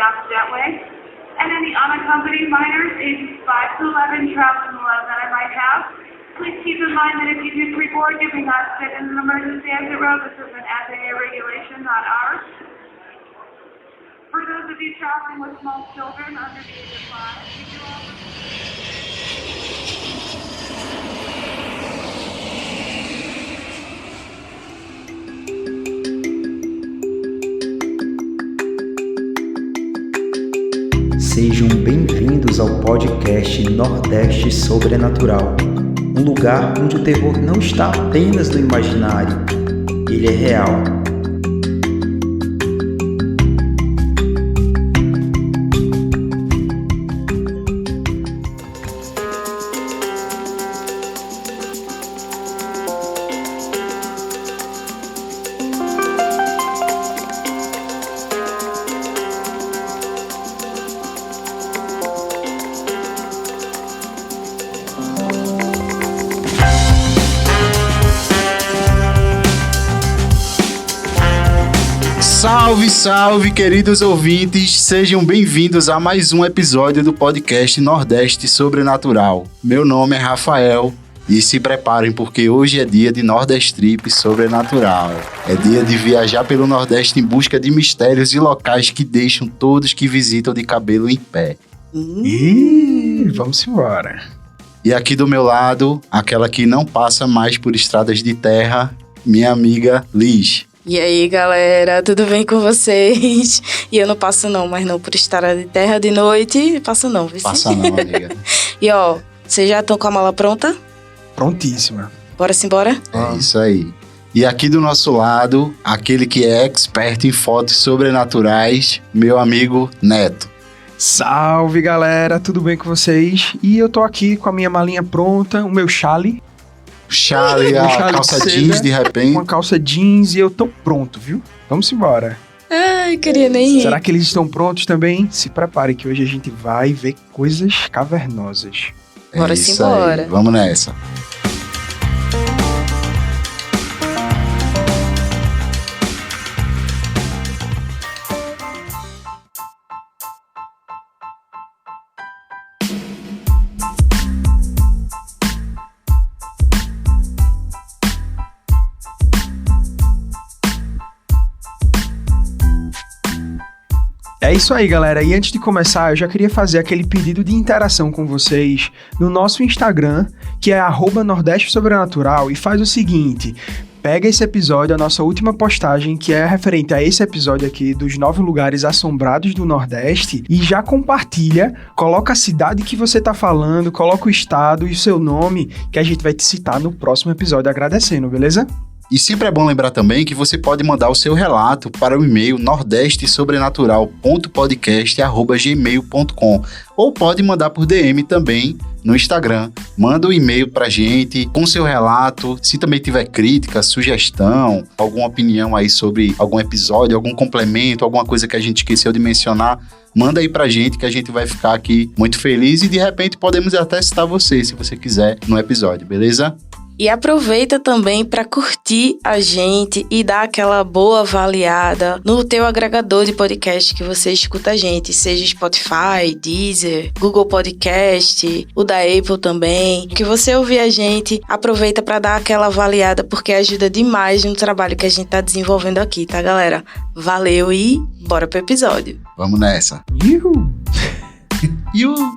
Aircraft Jetway, and any unaccompanied minors ages 5 to 11 traveling alone that I might have. Please keep in mind that if you do pre-board, you may not sit in an emergency exit row. This is an FAA regulation, not ours. For those of you traveling with small children under the age of 5, we do Sejam bem-vindos ao podcast Nordeste Sobrenatural, um lugar onde o terror não está apenas no imaginário, ele é real. Salve, salve, queridos ouvintes! Sejam bem-vindos a mais um episódio do podcast Nordeste Sobrenatural. Meu nome é Rafael e se preparem porque hoje é dia de Nordeste Trip Sobrenatural. É dia de viajar pelo Nordeste em busca de mistérios e locais que deixam todos que visitam de cabelo em pé. Vamos embora. E aqui do meu lado, aquela que não passa mais por estradas de terra, minha amiga Liz. E aí, galera, tudo bem com vocês? E eu não passo não, mas não por estrada de terra de noite, passo não, viu? Passa não, amiga. E ó, vocês já estão com a mala pronta? Prontíssima. Bora-se embora? É isso aí. E aqui do nosso lado, aquele que é expert em fotos sobrenaturais, meu amigo Neto. Salve, galera, tudo bem com vocês? E eu tô aqui com a minha malinha pronta, o meu chale. Charlie, a calça jeans de repente. Uma calça jeans e eu tô pronto, viu? Vamos embora. Ai, queria nem ir. Será que eles estão prontos também? Se preparem que hoje a gente vai ver coisas cavernosas. Bora-se isso embora. Aí. Vamos nessa. É isso aí, galera. E antes de começar, eu já queria fazer aquele pedido de interação com vocês no nosso Instagram, que é @Nordeste Sobrenatural, e faz o seguinte: pega esse episódio, a nossa última postagem, que é referente a esse episódio aqui dos 9 lugares assombrados do Nordeste, e já compartilha, coloca a cidade que você tá falando, coloca o estado e o seu nome, que a gente vai te citar no próximo episódio agradecendo, beleza? E sempre é bom lembrar também que você pode mandar o seu relato para o e-mail nordestesobrenatural.podcast@gmail.com ou pode mandar por DM também no Instagram. Manda um e-mail pra gente com seu relato, se também tiver crítica, sugestão, alguma opinião aí sobre algum episódio, algum complemento, alguma coisa que a gente esqueceu de mencionar, manda aí pra gente que a gente vai ficar aqui muito feliz e de repente podemos até citar você, se você quiser, no episódio, beleza? E aproveita também para curtir a gente e dar aquela boa avaliada no teu agregador de podcast que você escuta a gente, seja Spotify, Deezer, Google Podcast, o da Apple também. Que você ouvir a gente, aproveita para dar aquela avaliada porque ajuda demais no trabalho que a gente tá desenvolvendo aqui, tá, galera? Valeu e bora pro episódio. Vamos nessa. Yuhu! Yuhu!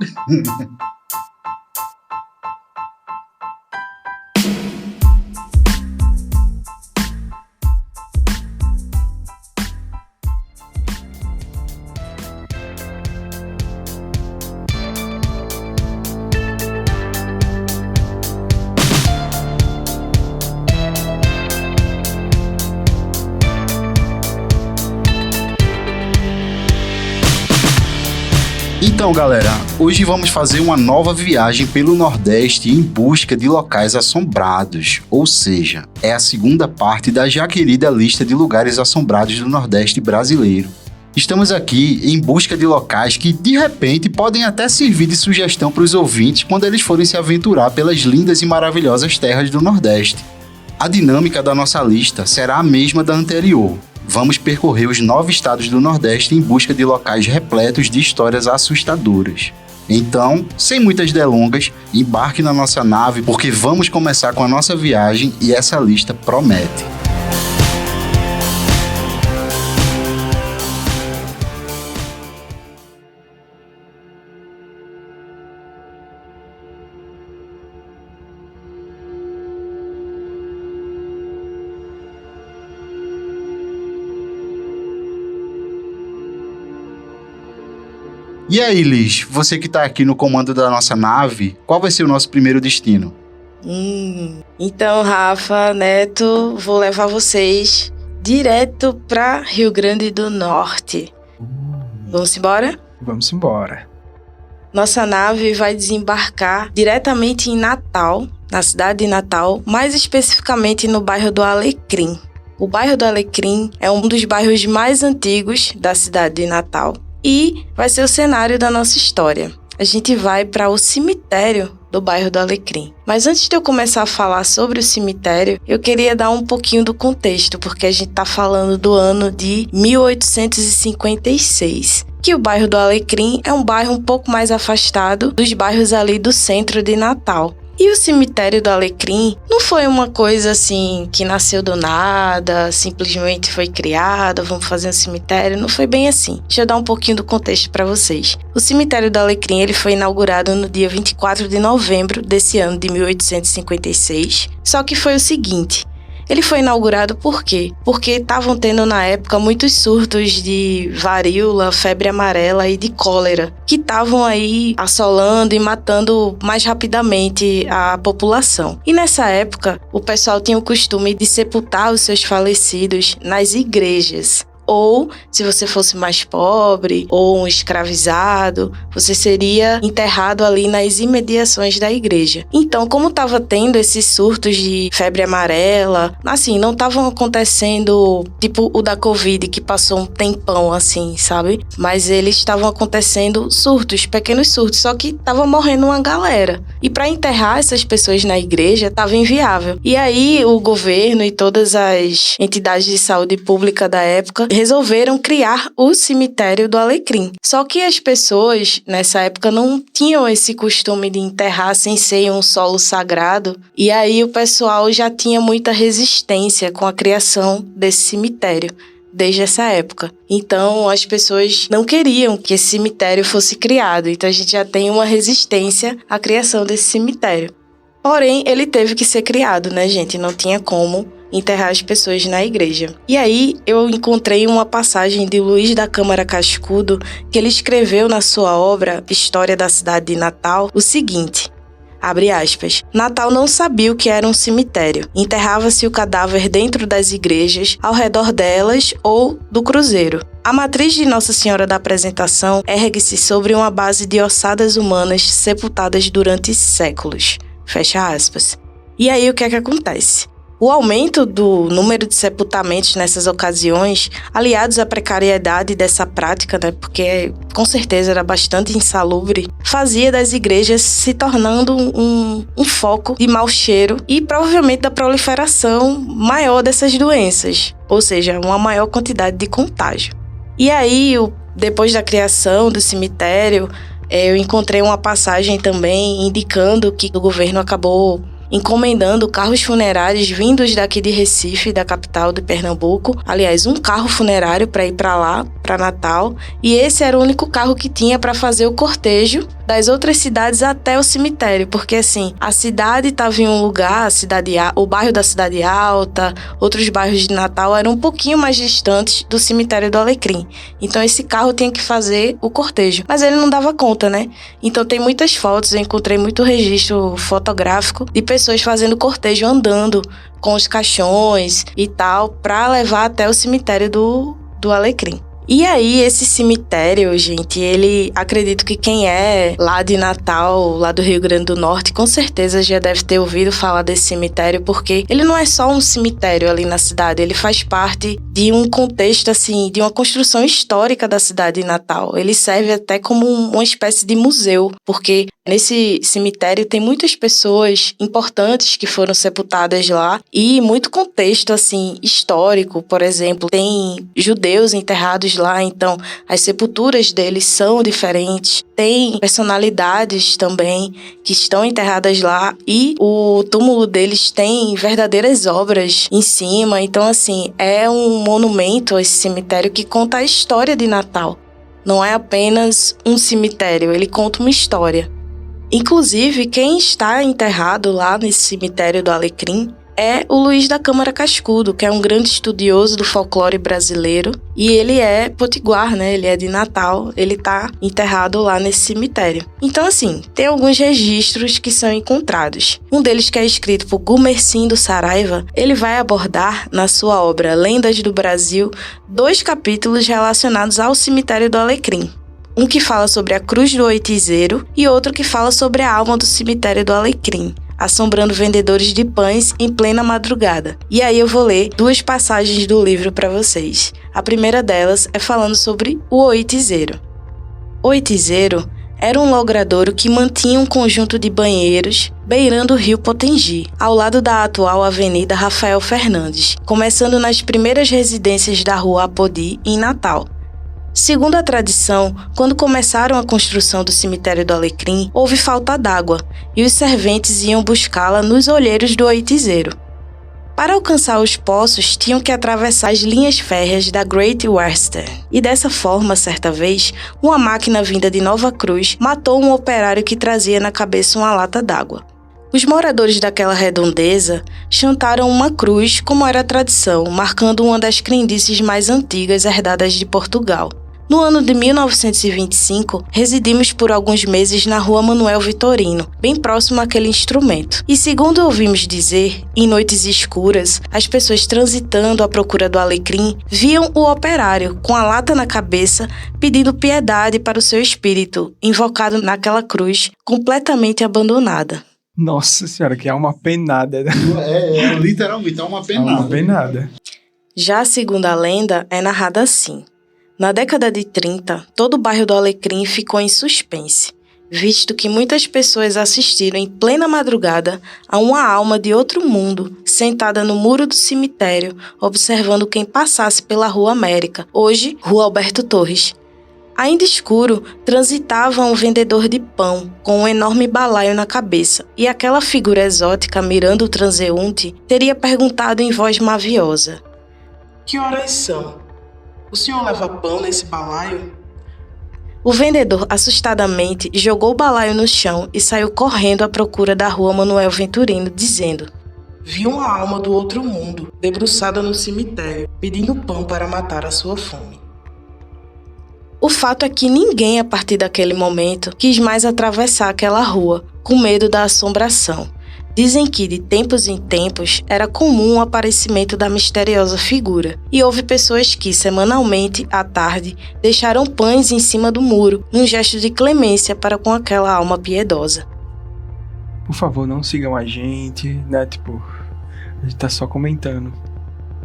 Então, galera, hoje vamos fazer uma nova viagem pelo Nordeste em busca de locais assombrados, ou seja, é a segunda parte da já querida lista de lugares assombrados do Nordeste brasileiro. Estamos aqui em busca de locais que, de repente, podem até servir de sugestão para os ouvintes quando eles forem se aventurar pelas lindas e maravilhosas terras do Nordeste. A dinâmica da nossa lista será a mesma da anterior. vamos percorrer os 9 estados do Nordeste em busca de locais repletos de histórias assustadoras. Então, sem muitas delongas, embarque na nossa nave porque vamos começar com a nossa viagem e essa lista promete. E aí, Liz, você que está aqui no comando da nossa nave, qual vai ser o nosso primeiro destino? Então, Rafa, Neto, vou levar vocês direto para Rio Grande do Norte. Vamos embora? Vamos embora. Nossa nave vai desembarcar diretamente em Natal, na cidade de Natal, mais especificamente no bairro do Alecrim. O bairro do Alecrim é um dos bairros mais antigos da cidade de Natal. E vai ser o cenário da nossa história. A gente vai para o cemitério do bairro do Alecrim. Mas antes de eu começar a falar sobre o cemitério, eu queria dar um pouquinho do contexto, porque a gente está falando do ano de 1856. Que o bairro do Alecrim é um bairro um pouco mais afastado dos bairros ali do centro de Natal. E o cemitério do Alecrim não foi uma coisa assim que nasceu do nada, simplesmente foi criada, vamos fazer um cemitério, não foi bem assim. Deixa eu dar um pouquinho do contexto para vocês. O cemitério do Alecrim ele foi inaugurado no dia 24 de novembro desse ano de 1856, só que foi o seguinte... Ele foi inaugurado por quê? Porque estavam tendo na época muitos surtos de varíola, febre amarela e de cólera, que estavam aí assolando e matando mais rapidamente a população. E nessa época, o pessoal tinha o costume de sepultar os seus falecidos nas igrejas. Ou, se você fosse mais pobre ou um escravizado, você seria enterrado ali nas imediações da igreja. Então, como estava tendo esses surtos de febre amarela, assim, não estavam acontecendo tipo o da Covid, que passou um tempão assim, sabe? Mas eles estavam acontecendo surtos, pequenos surtos, só que estava morrendo uma galera. E para enterrar essas pessoas na igreja, estava inviável. E aí, o governo e todas as entidades de saúde pública da época resolveram criar o cemitério do Alecrim. Só que as pessoas, nessa época, não tinham esse costume de enterrar sem ser um solo sagrado. E aí o pessoal já tinha muita resistência com a criação desse cemitério, desde essa época. Então, as pessoas não queriam que esse cemitério fosse criado. Então, a gente já tem uma resistência à criação desse cemitério. Porém, ele teve que ser criado, né, gente? Não tinha como enterrar as pessoas na igreja. E aí eu encontrei uma passagem de Luiz da Câmara Cascudo, que ele escreveu na sua obra História da Cidade de Natal, o seguinte, abre aspas, Natal não sabia o que era um cemitério. Enterrava-se o cadáver dentro das igrejas, ao redor delas ou do cruzeiro. A matriz de Nossa Senhora da Apresentação ergue-se sobre uma base de ossadas humanas sepultadas durante séculos. Fecha aspas. E aí o que é que acontece? O aumento do número de sepultamentos nessas ocasiões, aliados à precariedade dessa prática, né, porque com certeza era bastante insalubre, fazia das igrejas se tornando um foco de mau cheiro e provavelmente da proliferação maior dessas doenças, ou seja, uma maior quantidade de contágio. E aí, depois da criação do cemitério, eu encontrei uma passagem também indicando que o governo acabou encomendando carros funerários vindos daqui de Recife, da capital de Pernambuco. Aliás, um carro funerário para ir para lá, para Natal. E esse era o único carro que tinha para fazer o cortejo das outras cidades até o cemitério. Porque, assim, a cidade estava em um lugar, o bairro da Cidade Alta, outros bairros de Natal eram um pouquinho mais distantes do cemitério do Alecrim. Então, esse carro tinha que fazer o cortejo. Mas ele não dava conta, né? Então, tem muitas fotos, eu encontrei muito registro fotográfico de pessoas fazendo cortejo, andando com os caixões e tal, para levar até o cemitério do Alecrim. E aí, esse cemitério, gente, ele, acredito que quem é lá de Natal, lá do Rio Grande do Norte, com certeza já deve ter ouvido falar desse cemitério, porque ele não é só um cemitério ali na cidade, ele faz parte de um contexto, assim, de uma construção histórica da cidade de Natal. Ele serve até como uma espécie de museu, porque Nesse cemitério tem muitas pessoas importantes que foram sepultadas lá e muito contexto, assim, histórico. Por exemplo, tem judeus enterrados lá, então as sepulturas deles são diferentes. Tem personalidades também que estão enterradas lá e o túmulo deles tem verdadeiras obras em cima. Então, assim, é um monumento, esse cemitério, que conta a história de Natal. Não é apenas um cemitério, ele conta uma história. Inclusive, quem está enterrado lá nesse cemitério do Alecrim é o Luiz da Câmara Cascudo, que é um grande estudioso do folclore brasileiro. E ele é potiguar, né? Ele é de Natal, ele está enterrado lá nesse cemitério. Então, assim, tem alguns registros que são encontrados. Um deles, que é escrito por Gumercindo Saraiva, ele vai abordar na sua obra Lendas do Brasil 2 capítulos relacionados ao cemitério do Alecrim. Um que fala sobre a cruz do oitizeiro e outro que fala sobre a alma do cemitério do Alecrim, assombrando vendedores de pães em plena madrugada. E aí eu vou ler 2 passagens do livro para vocês. A primeira delas é falando sobre o oitizeiro. O oitizeiro era um logradouro que mantinha um conjunto de banheiros beirando o rio Potengi, ao lado da atual Avenida Rafael Fernandes, começando nas primeiras residências da Rua Apodi, em Natal. Segundo a tradição, quando começaram a construção do cemitério do Alecrim, houve falta d'água e os serventes iam buscá-la nos olheiros do oitizeiro. Para alcançar os poços, tinham que atravessar as linhas férreas da Great Western. E dessa forma, certa vez, uma máquina vinda de Nova Cruz matou um operário que trazia na cabeça uma lata d'água. Os moradores daquela redondeza chantaram uma cruz, como era a tradição, marcando uma das crendices mais antigas herdadas de Portugal. No ano de 1925, residimos por alguns meses na Rua Manuel Vitorino, bem próximo àquele instrumento. E segundo ouvimos dizer, em noites escuras, as pessoas transitando à procura do Alecrim viam o operário, com a lata na cabeça, pedindo piedade para o seu espírito, invocado naquela cruz, completamente abandonada. Nossa senhora, que é uma penada. Literalmente, é uma É penada. uma penada. Já a segunda lenda é narrada assim. Na década de 30, todo o bairro do Alecrim ficou em suspense, visto que muitas pessoas assistiram em plena madrugada a uma alma de outro mundo sentada no muro do cemitério, observando quem passasse pela Rua América, hoje Rua Alberto Torres. Ainda escuro, transitava um vendedor de pão com um enorme balaio na cabeça, e aquela figura exótica mirando o transeunte teria perguntado em voz maviosa: Que horas são? O senhor leva pão nesse balaio? O vendedor, assustadamente, jogou o balaio no chão e saiu correndo à procura da Rua Manuel Vitorino, dizendo: Vi uma alma do outro mundo, debruçada no cemitério, pedindo pão para matar a sua fome. O fato é que ninguém, a partir daquele momento, quis mais atravessar aquela rua, com medo da assombração. Dizem que, de tempos em tempos, era comum o aparecimento da misteriosa figura, e houve pessoas que, semanalmente, à tarde, deixaram pães em cima do muro, num gesto de clemência para com aquela alma piedosa. Por favor, não sigam a gente, né? Tipo, a gente tá só comentando.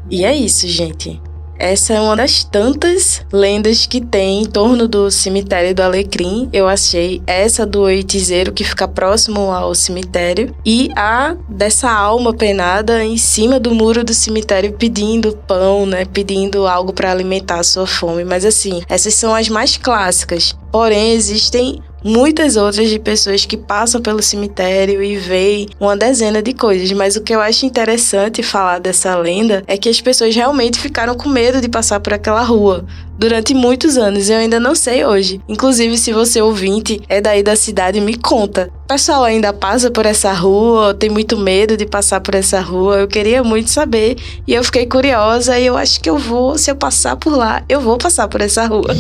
E é isso, gente. Essa é uma das tantas lendas que tem em torno do cemitério do Alecrim. Eu achei essa do oitizeiro, que fica próximo ao cemitério, e a dessa alma penada em cima do muro do cemitério pedindo pão, né? Pedindo algo para alimentar a sua fome. Mas assim, essas são as mais clássicas. Porém, existem muitas outras de pessoas que passam pelo cemitério e veem uma dezena de coisas. Mas o que eu acho interessante falar dessa lenda é que as pessoas realmente ficaram com medo de passar por aquela rua durante muitos anos. Eu ainda não sei hoje. Inclusive, se você ouvinte é daí da cidade, me conta. O pessoal ainda passa por essa rua? Tem muito medo de passar por essa rua? Eu queria muito saber. E eu fiquei curiosa e eu acho que eu vou, se eu passar por lá, eu vou passar por essa rua.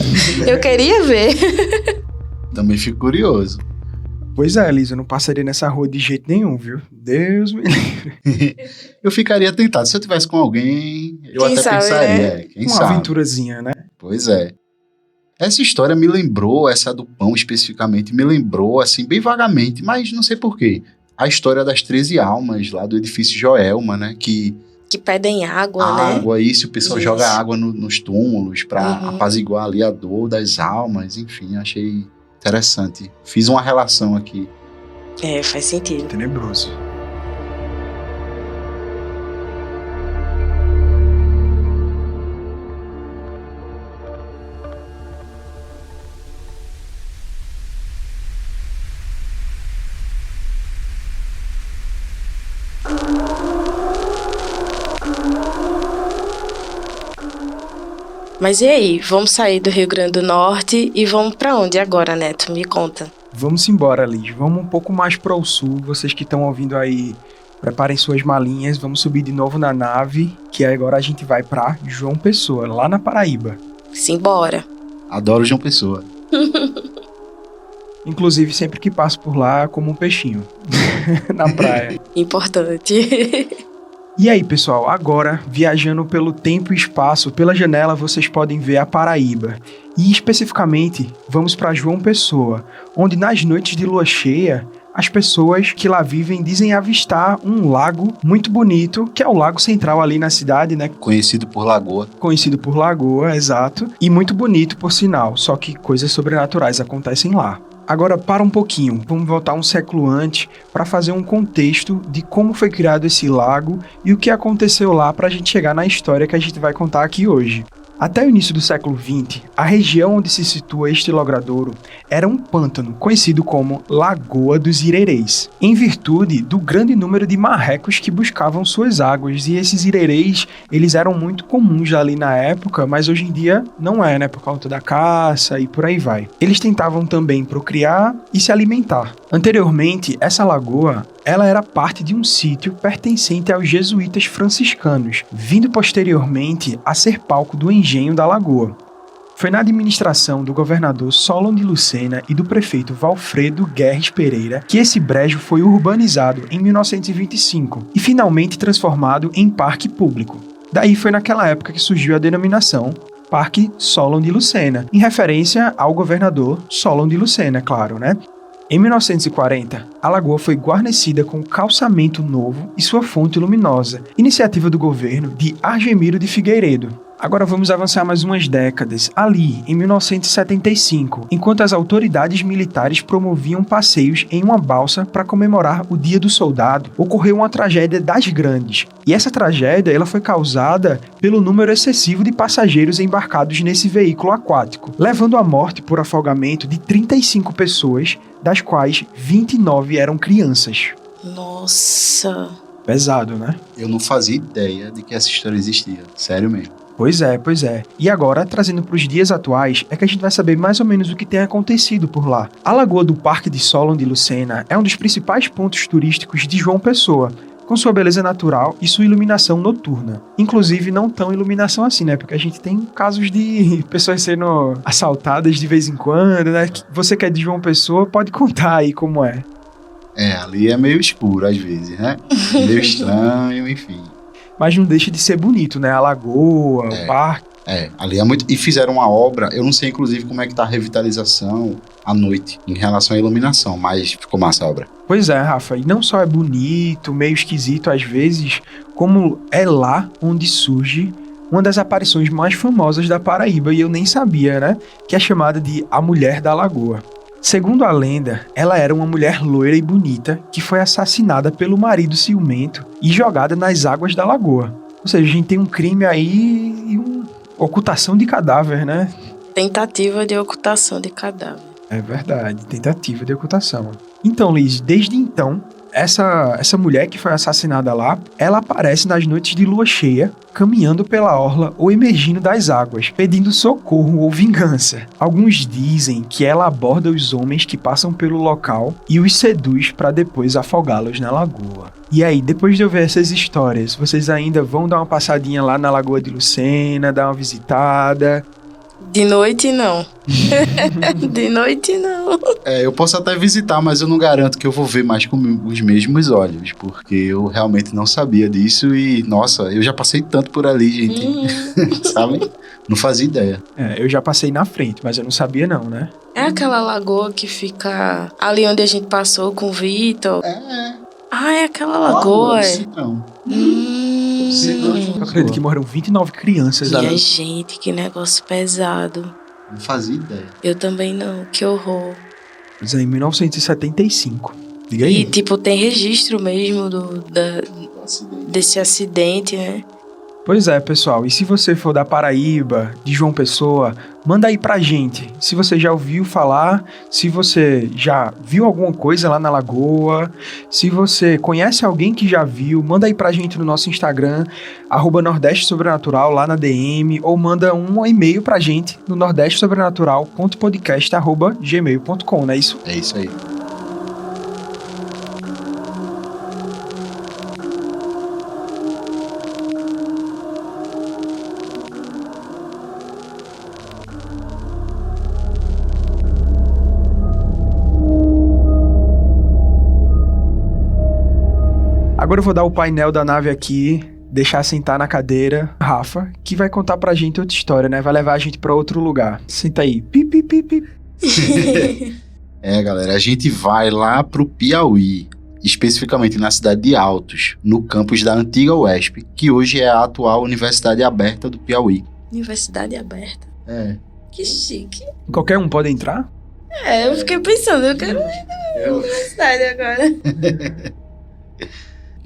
Eu queria ver. Também fico curioso. Pois é, Elisa, eu não passaria nessa rua de jeito nenhum, viu? Deus me livre. Eu ficaria tentado. Se eu tivesse com alguém, eu Quem até sabe, pensaria. né? Quem Uma sabe? aventurazinha, né? Pois é. Essa história me lembrou, essa do pão especificamente, me lembrou, assim, bem vagamente, mas não sei porquê. A história das 13 almas lá do edifício Joelma, né? Que pedem água, né? água, isso, o pessoal Isso. joga água nos túmulos pra Uhum. apaziguar ali a dor das almas, enfim, achei Interessante. Fiz uma relação aqui. É, faz sentido. Tenebroso. Mas e aí, vamos sair do Rio Grande do Norte e vamos pra onde agora, Neto? Me conta. Vamos embora, Liz. Vamos um pouco mais para o sul. Vocês que estão ouvindo aí, preparem suas malinhas. Vamos subir de novo na nave, que agora a gente vai para João Pessoa, lá na Paraíba. Simbora. Adoro João Pessoa. Inclusive, sempre que passo por lá, como um peixinho na praia. Importante. E aí, pessoal, agora, viajando pelo tempo e espaço, pela janela vocês podem ver a Paraíba. E especificamente, vamos para João Pessoa, onde nas noites de lua cheia, as pessoas que lá vivem dizem avistar um lago muito bonito, que é o Lago Central ali na cidade, né? Conhecido por Lagoa. Conhecido por Lagoa, exato. E muito bonito, por sinal, só que coisas sobrenaturais acontecem lá. Agora, para um pouquinho, vamos voltar um século antes para fazer um contexto de como foi criado esse lago e o que aconteceu lá para a gente chegar na história que a gente vai contar aqui hoje. Até o início do século XX, a região onde se situa este logradouro era um pântano conhecido como Lagoa dos Irerês, em virtude do grande número de marrecos que buscavam suas águas. E esses irerês, eles eram muito comuns ali na época, mas hoje em dia não é, né, por causa da caça e por aí vai. Eles tentavam também procriar e se alimentar. Anteriormente, essa lagoa ela era parte de um sítio pertencente aos jesuítas franciscanos, vindo posteriormente a ser palco do engenho da lagoa. Foi na administração do governador Solon de Lucena e do prefeito Valfredo Guerres Pereira que esse brejo foi urbanizado em 1925 e finalmente transformado em parque público. Daí foi naquela época que surgiu a denominação Parque Solon de Lucena, em referência ao governador Solon de Lucena, claro, né? Em 1940, a lagoa foi guarnecida com calçamento novo e sua fonte luminosa, iniciativa do governo de Argemiro de Figueiredo. Agora vamos avançar mais umas décadas. Ali, em 1975, enquanto as autoridades militares promoviam passeios em uma balsa para comemorar o Dia do Soldado, ocorreu uma tragédia das grandes. E essa tragédia ela foi causada pelo número excessivo de passageiros embarcados nesse veículo aquático, levando à morte por afogamento de 35 pessoas, das quais 29 eram crianças. Nossa. Pesado, né? Eu não fazia ideia de que essa história existia. Sério mesmo. Pois é. E agora, trazendo para os dias atuais, é que a gente vai saber mais ou menos o que tem acontecido por lá. A Lagoa do Parque de Solon de Lucena é um dos principais pontos turísticos de João Pessoa, com sua beleza natural e sua iluminação noturna. Inclusive, não tão iluminação assim, né? Porque a gente tem casos de pessoas sendo assaltadas de vez em quando, né? Você que é de João Pessoa, pode contar aí como é. Ali é meio escuro às vezes, né? Meio estranho, enfim. Mas não deixa de ser bonito, né? A lagoa, o parque. Ali é muito... E fizeram uma obra, eu não sei inclusive como é que tá a revitalização à noite, em relação à iluminação, mas ficou massa a obra. Pois é, Rafa, e não só é bonito, meio esquisito às vezes, como é lá onde surge uma das aparições mais famosas da Paraíba, e eu nem sabia, né? Que é chamada de A Mulher da Lagoa. Segundo a lenda, ela era uma mulher loira e bonita que foi assassinada pelo marido ciumento e jogada nas águas da lagoa. Ou seja, a gente tem um crime aí e uma ocultação de cadáver, né? Tentativa de ocultação de cadáver. É verdade, tentativa de ocultação. Então, Liz, desde então, essa mulher que foi assassinada lá, ela aparece nas noites de lua cheia, caminhando pela orla ou emergindo das águas, pedindo socorro ou vingança. Alguns dizem que ela aborda os homens que passam pelo local e os seduz para depois afogá-los na lagoa. E aí, depois de eu ver essas histórias, vocês ainda vão dar uma passadinha lá na Lagoa de Lucena, dar uma visitada? De noite, não. De noite, não. Eu posso até visitar, mas eu não garanto que eu vou ver mais com os mesmos olhos, porque eu realmente não sabia disso e, nossa, eu já passei tanto por ali, gente, sabe? Não fazia ideia. Eu já passei na frente, mas eu não sabia não, né? É aquela lagoa que fica ali onde a gente passou com o Vitor? É aquela lagoa, Não. Eu acredito que morreram 29 crianças ali. Minha gente, que negócio pesado. Não fazia ideia. Eu também não, que horror. Pois é, em 1975. Diga aí. E, tipo, tem registro mesmo desse acidente, né? Pois é, pessoal, e se você for da Paraíba, de João Pessoa, manda aí pra gente. Se você já ouviu falar, se você já viu alguma coisa lá na Lagoa, se você conhece alguém que já viu, manda aí pra gente no nosso Instagram, @Nordeste Sobrenatural, lá na DM, ou manda um e-mail pra gente no nordestesobrenatural.podcast@gmail.com, não é isso? É isso aí. Agora eu vou dar o painel da nave aqui, deixar sentar na cadeira Rafa, que vai contar pra gente outra história, né? Vai levar a gente pra outro lugar. Senta aí. Pi, pi, pi, pi. Galera, a gente vai lá pro Piauí, especificamente na cidade de Altos, no campus da antiga UESP, que hoje é a atual Universidade Aberta do Piauí. Universidade aberta. Que chique. Qualquer um pode entrar? Eu fiquei pensando, eu quero ir na universidade agora.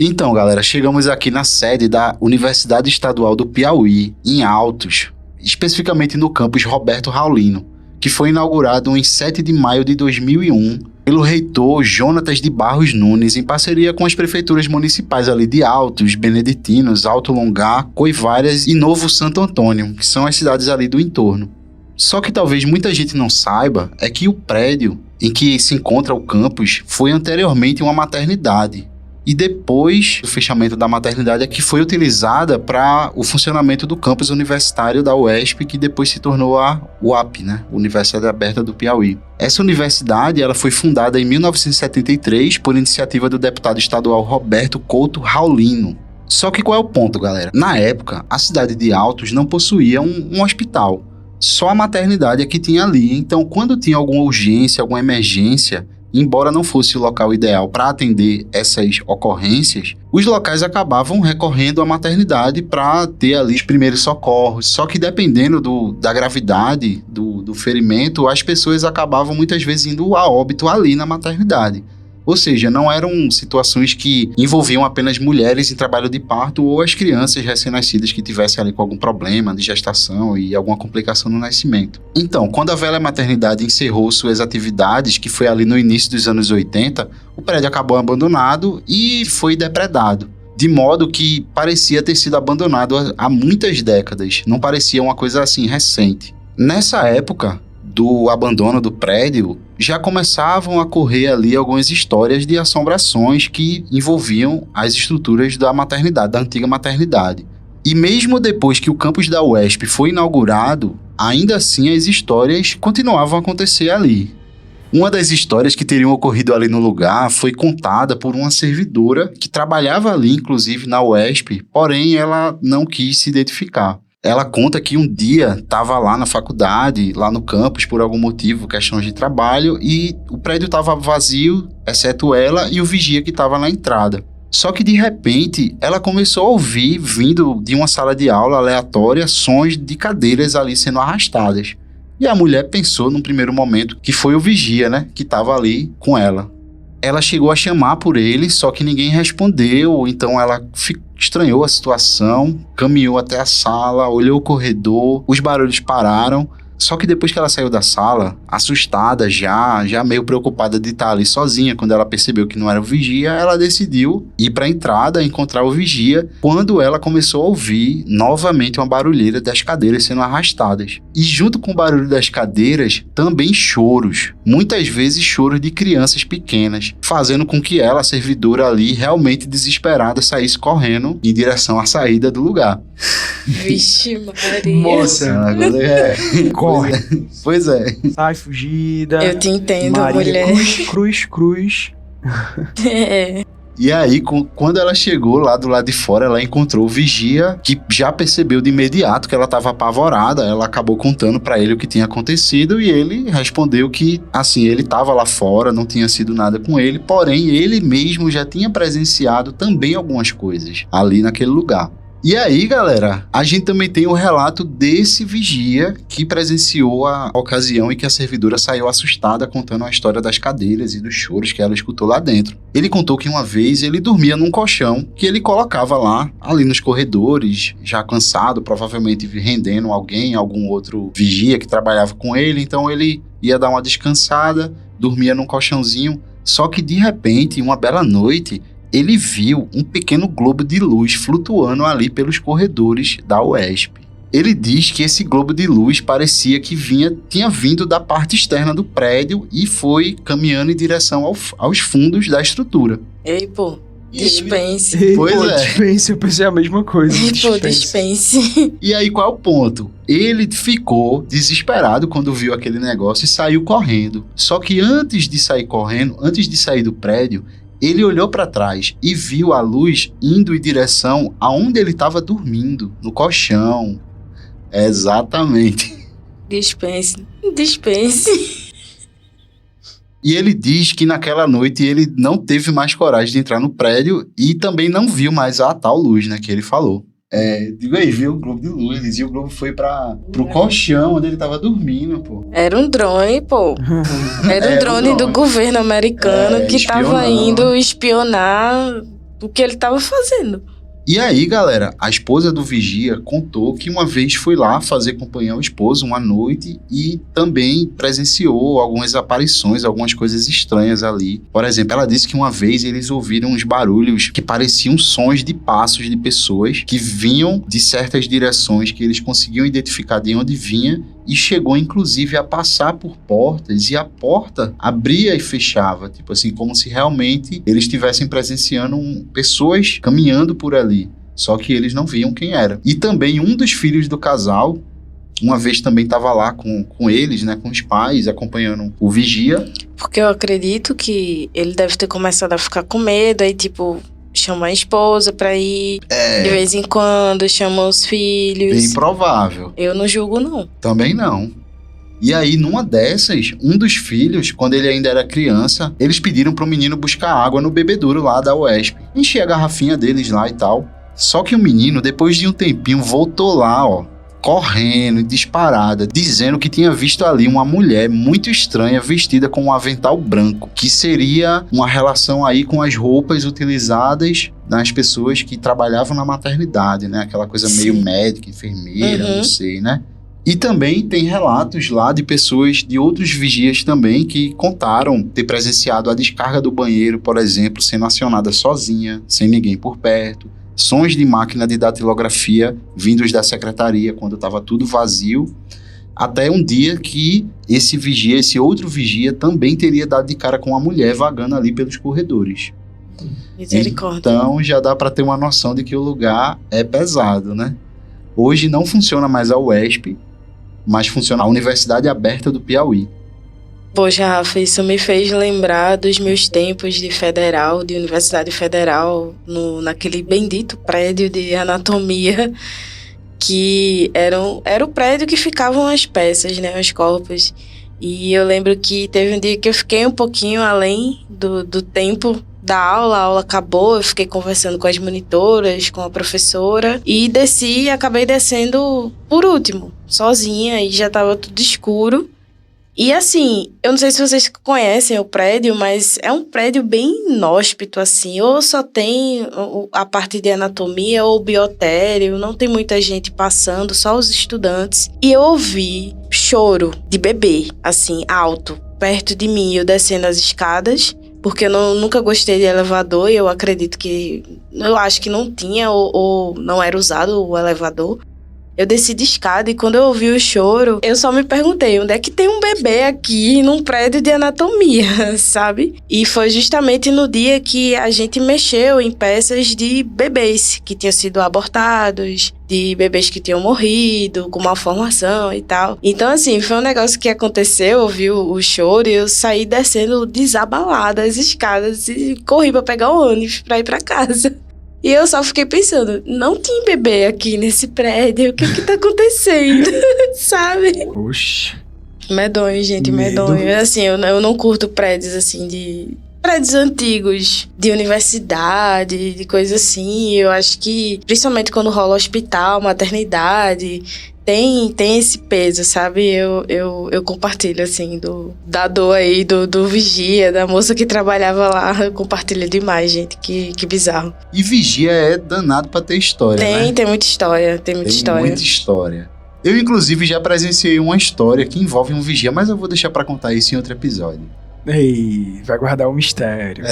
Então, galera, chegamos aqui na sede da Universidade Estadual do Piauí, em Altos, especificamente no campus Roberto Raulino, que foi inaugurado em 7 de maio de 2001 pelo reitor Jonatas de Barros Nunes, em parceria com as prefeituras municipais ali de Altos, Beneditinos, Alto Longar, Coivaras e Novo Santo Antônio, que são as cidades ali do entorno. Só que talvez muita gente não saiba é que o prédio em que se encontra o campus foi anteriormente uma maternidade. E depois do fechamento da maternidade é que foi utilizada para o funcionamento do campus universitário da UESP, que depois se tornou a UAP, né? Universidade Aberta do Piauí. Essa universidade ela foi fundada em 1973 por iniciativa do deputado estadual Roberto Couto Raulino. Só que qual é o ponto, galera? Na época, a cidade de Altos não possuía um hospital. Só a maternidade é que tinha ali. Então, quando tinha alguma urgência, alguma emergência, embora não fosse o local ideal para atender essas ocorrências, os locais acabavam recorrendo à maternidade para ter ali os primeiros socorros. Só que dependendo da gravidade do ferimento, as pessoas acabavam muitas vezes indo a óbito ali na maternidade. Ou seja, não eram situações que envolviam apenas mulheres em trabalho de parto ou as crianças recém-nascidas que tivessem ali com algum problema de gestação e alguma complicação no nascimento. Então, quando a velha maternidade encerrou suas atividades, que foi ali no início dos anos 80, o prédio acabou abandonado e foi depredado. De modo que parecia ter sido abandonado há muitas décadas, não parecia uma coisa assim recente. Nessa época do abandono do prédio, já começavam a correr ali algumas histórias de assombrações que envolviam as estruturas da maternidade, da antiga maternidade. E mesmo depois que o campus da UESP foi inaugurado, ainda assim as histórias continuavam a acontecer ali. Uma das histórias que teriam ocorrido ali no lugar foi contada por uma servidora que trabalhava ali, inclusive na UESP, porém ela não quis se identificar. Ela conta que um dia estava lá na faculdade, lá no campus, por algum motivo, questões de trabalho, e o prédio estava vazio, exceto ela e o vigia que estava na entrada. Só que, de repente, ela começou a ouvir, vindo de uma sala de aula aleatória, sons de cadeiras ali sendo arrastadas. E a mulher pensou, num primeiro momento, que foi o vigia, né, que estava ali com ela. Ela chegou a chamar por ele, só que ninguém respondeu, então ela estranhou a situação, caminhou até a sala, olhou o corredor, os barulhos pararam. Só que depois que ela saiu da sala, assustada já meio preocupada de estar ali sozinha, quando ela percebeu que não era o vigia, ela decidiu ir para a entrada, encontrar o vigia, quando ela começou a ouvir novamente uma barulheira das cadeiras sendo arrastadas. E junto com o barulho das cadeiras, também choros, muitas vezes choros de crianças pequenas, fazendo com que ela, a servidora ali, realmente desesperada, saísse correndo em direção à saída do lugar. Vixe, Maria. Moça, corre. Pois é. Sai fugida. Eu te entendo, Maria, mulher. Cruz. É. E aí, quando ela chegou lá do lado de fora, ela encontrou o vigia, que já percebeu de imediato que ela estava apavorada. Ela acabou contando para ele o que tinha acontecido e ele respondeu que, assim, ele estava lá fora, não tinha sido nada com ele, porém, ele mesmo já tinha presenciado também algumas coisas ali naquele lugar. E aí, galera, a gente também tem o relato desse vigia que presenciou a ocasião em que a servidora saiu assustada contando a história das cadeiras e dos choros que ela escutou lá dentro. Ele contou que uma vez ele dormia num colchão que ele colocava lá, ali nos corredores, já cansado, provavelmente rendendo algum outro vigia que trabalhava com ele, então ele ia dar uma descansada, dormia num colchãozinho, só que de repente, uma bela noite, ele viu um pequeno globo de luz flutuando ali pelos corredores da UESP. Ele diz que esse globo de luz parecia que tinha vindo da parte externa do prédio e foi caminhando em direção aos fundos da estrutura. Ei, pô, dispense. Ei, Pois pô, é. dispense, eu pensei a mesma coisa. Ei, pô, Dispense. dispense. E aí, qual é o ponto? Ele ficou desesperado quando viu aquele negócio e saiu correndo. Só que antes de sair correndo, antes de sair do prédio, ele olhou para trás e viu a luz indo em direção aonde ele estava dormindo, no colchão. Exatamente. Dispense. Dispense. E ele diz que naquela noite ele não teve mais coragem de entrar no prédio e também não viu mais a tal luz, né, que ele falou. Digo aí, viu o globo de luz e o globo foi pro colchão onde ele tava dormindo, pô. Era um drone, pô. Era um Era um drone do drone. governo americano que tava espionando. indo espionar o que ele tava fazendo. E aí, galera, a esposa do vigia contou que uma vez foi lá fazer companhia ao esposo uma noite e também presenciou algumas aparições, algumas coisas estranhas ali. Por exemplo, ela disse que uma vez eles ouviram uns barulhos que pareciam sons de passos de pessoas que vinham de certas direções que eles conseguiam identificar de onde vinha e chegou inclusive a passar por portas e a porta abria e fechava, tipo assim, como se realmente eles estivessem presenciando pessoas caminhando por ali, só que eles não viam quem era. E também um dos filhos do casal, uma vez também estava lá com eles, né, com os pais, acompanhando o vigia. Porque eu acredito que ele deve ter começado a ficar com medo, aí tipo, chama a esposa pra ir, de vez em quando, chama os filhos. Bem provável. Eu não julgo, não. Também não. E aí, numa dessas, um dos filhos, quando ele ainda era criança, eles pediram pro menino buscar água no bebedouro lá da UESP. Encher a garrafinha deles lá e tal. Só que o menino, depois de um tempinho, voltou lá, ó, correndo, disparada, dizendo que tinha visto ali uma mulher muito estranha vestida com um avental branco, que seria uma relação aí com as roupas utilizadas nas pessoas que trabalhavam na maternidade, né? Aquela coisa meio médica, enfermeira, não sei, né? E também tem relatos lá de pessoas, de outros vigias também, que contaram ter presenciado a descarga do banheiro, por exemplo, sendo acionada sozinha, sem ninguém por perto. Sons de máquina de datilografia vindos da secretaria quando estava tudo vazio, até um dia que esse outro vigia, também teria dado de cara com uma mulher vagando ali pelos corredores. Misericórdia. Então já dá para ter uma noção de que o lugar é pesado, né? Hoje não funciona mais a UESP, mas funciona a Universidade Aberta do Piauí. Poxa, Rafa, isso me fez lembrar dos meus tempos de federal, de Universidade Federal, naquele bendito prédio de anatomia, que era o prédio que ficavam as peças, né, os corpos. E eu lembro que teve um dia que eu fiquei um pouquinho além do tempo da aula, a aula acabou, eu fiquei conversando com as monitoras, com a professora, e desci e acabei descendo por último, sozinha, e já estava tudo escuro. E assim, eu não sei se vocês conhecem o prédio, mas é um prédio bem inóspito, assim. Ou só tem a parte de anatomia ou biotério, não tem muita gente passando, só os estudantes. E eu ouvi choro de bebê, assim, alto, perto de mim, eu descendo as escadas, porque eu nunca gostei de elevador e eu acredito que... Eu acho que não tinha ou não era usado o elevador. Eu desci de escada e quando eu ouvi o choro, eu só me perguntei, onde é que tem um bebê aqui num prédio de anatomia, sabe? E foi justamente no dia que a gente mexeu em peças de bebês que tinham sido abortados, de bebês que tinham morrido, com malformação e tal. Então, assim, foi um negócio que aconteceu, eu ouvi o choro e eu saí descendo desabalada as escadas e corri pra pegar o ônibus pra ir pra casa. E eu só fiquei pensando, não tem bebê aqui nesse prédio, o que tá acontecendo, sabe? Oxe. Medonho, gente, Medo. medonho. Assim, eu não curto prédios, assim, prédios antigos de universidade, de coisa assim. Eu acho que, principalmente quando rola hospital, maternidade, tem esse peso, sabe? Eu compartilho, assim, da dor aí, do vigia, da moça que trabalhava lá. Eu compartilho demais, gente. Que bizarro. E vigia é danado pra ter história, né? Tem muita história, tem muita história. Muita história. Eu, inclusive, já presenciei uma história que envolve um vigia, mas eu vou deixar pra contar isso em outro episódio. Ei, vai guardar o mistério.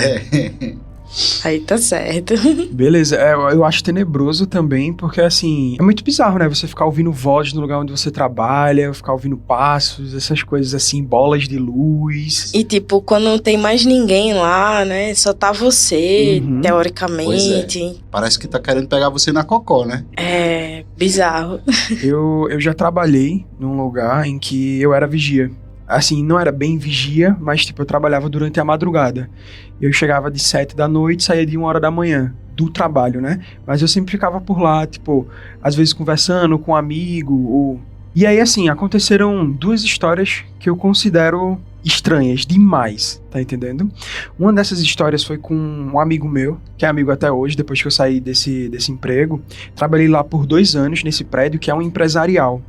Aí tá certo. Beleza, eu acho tenebroso também, porque assim, é muito bizarro, né? Você ficar ouvindo voz no lugar onde você trabalha, ficar ouvindo passos, essas coisas assim, bolas de luz. E tipo, quando não tem mais ninguém lá, né? Só tá você, teoricamente. Pois é. Parece que tá querendo pegar você na cocó, né? É, bizarro. Eu já trabalhei num lugar em que eu era vigia. Assim, não era bem vigia, mas tipo, eu trabalhava durante a madrugada. Eu chegava de 7 da noite, saía de 1 hora da manhã do trabalho, né? Mas eu sempre ficava por lá, tipo, às vezes conversando com um amigo. E aí, assim, aconteceram 2 histórias que eu considero estranhas demais, tá entendendo? Uma dessas histórias foi com um amigo meu, que é amigo até hoje, depois que eu saí desse emprego. Trabalhei lá por 2 anos nesse prédio, que é um empresarial.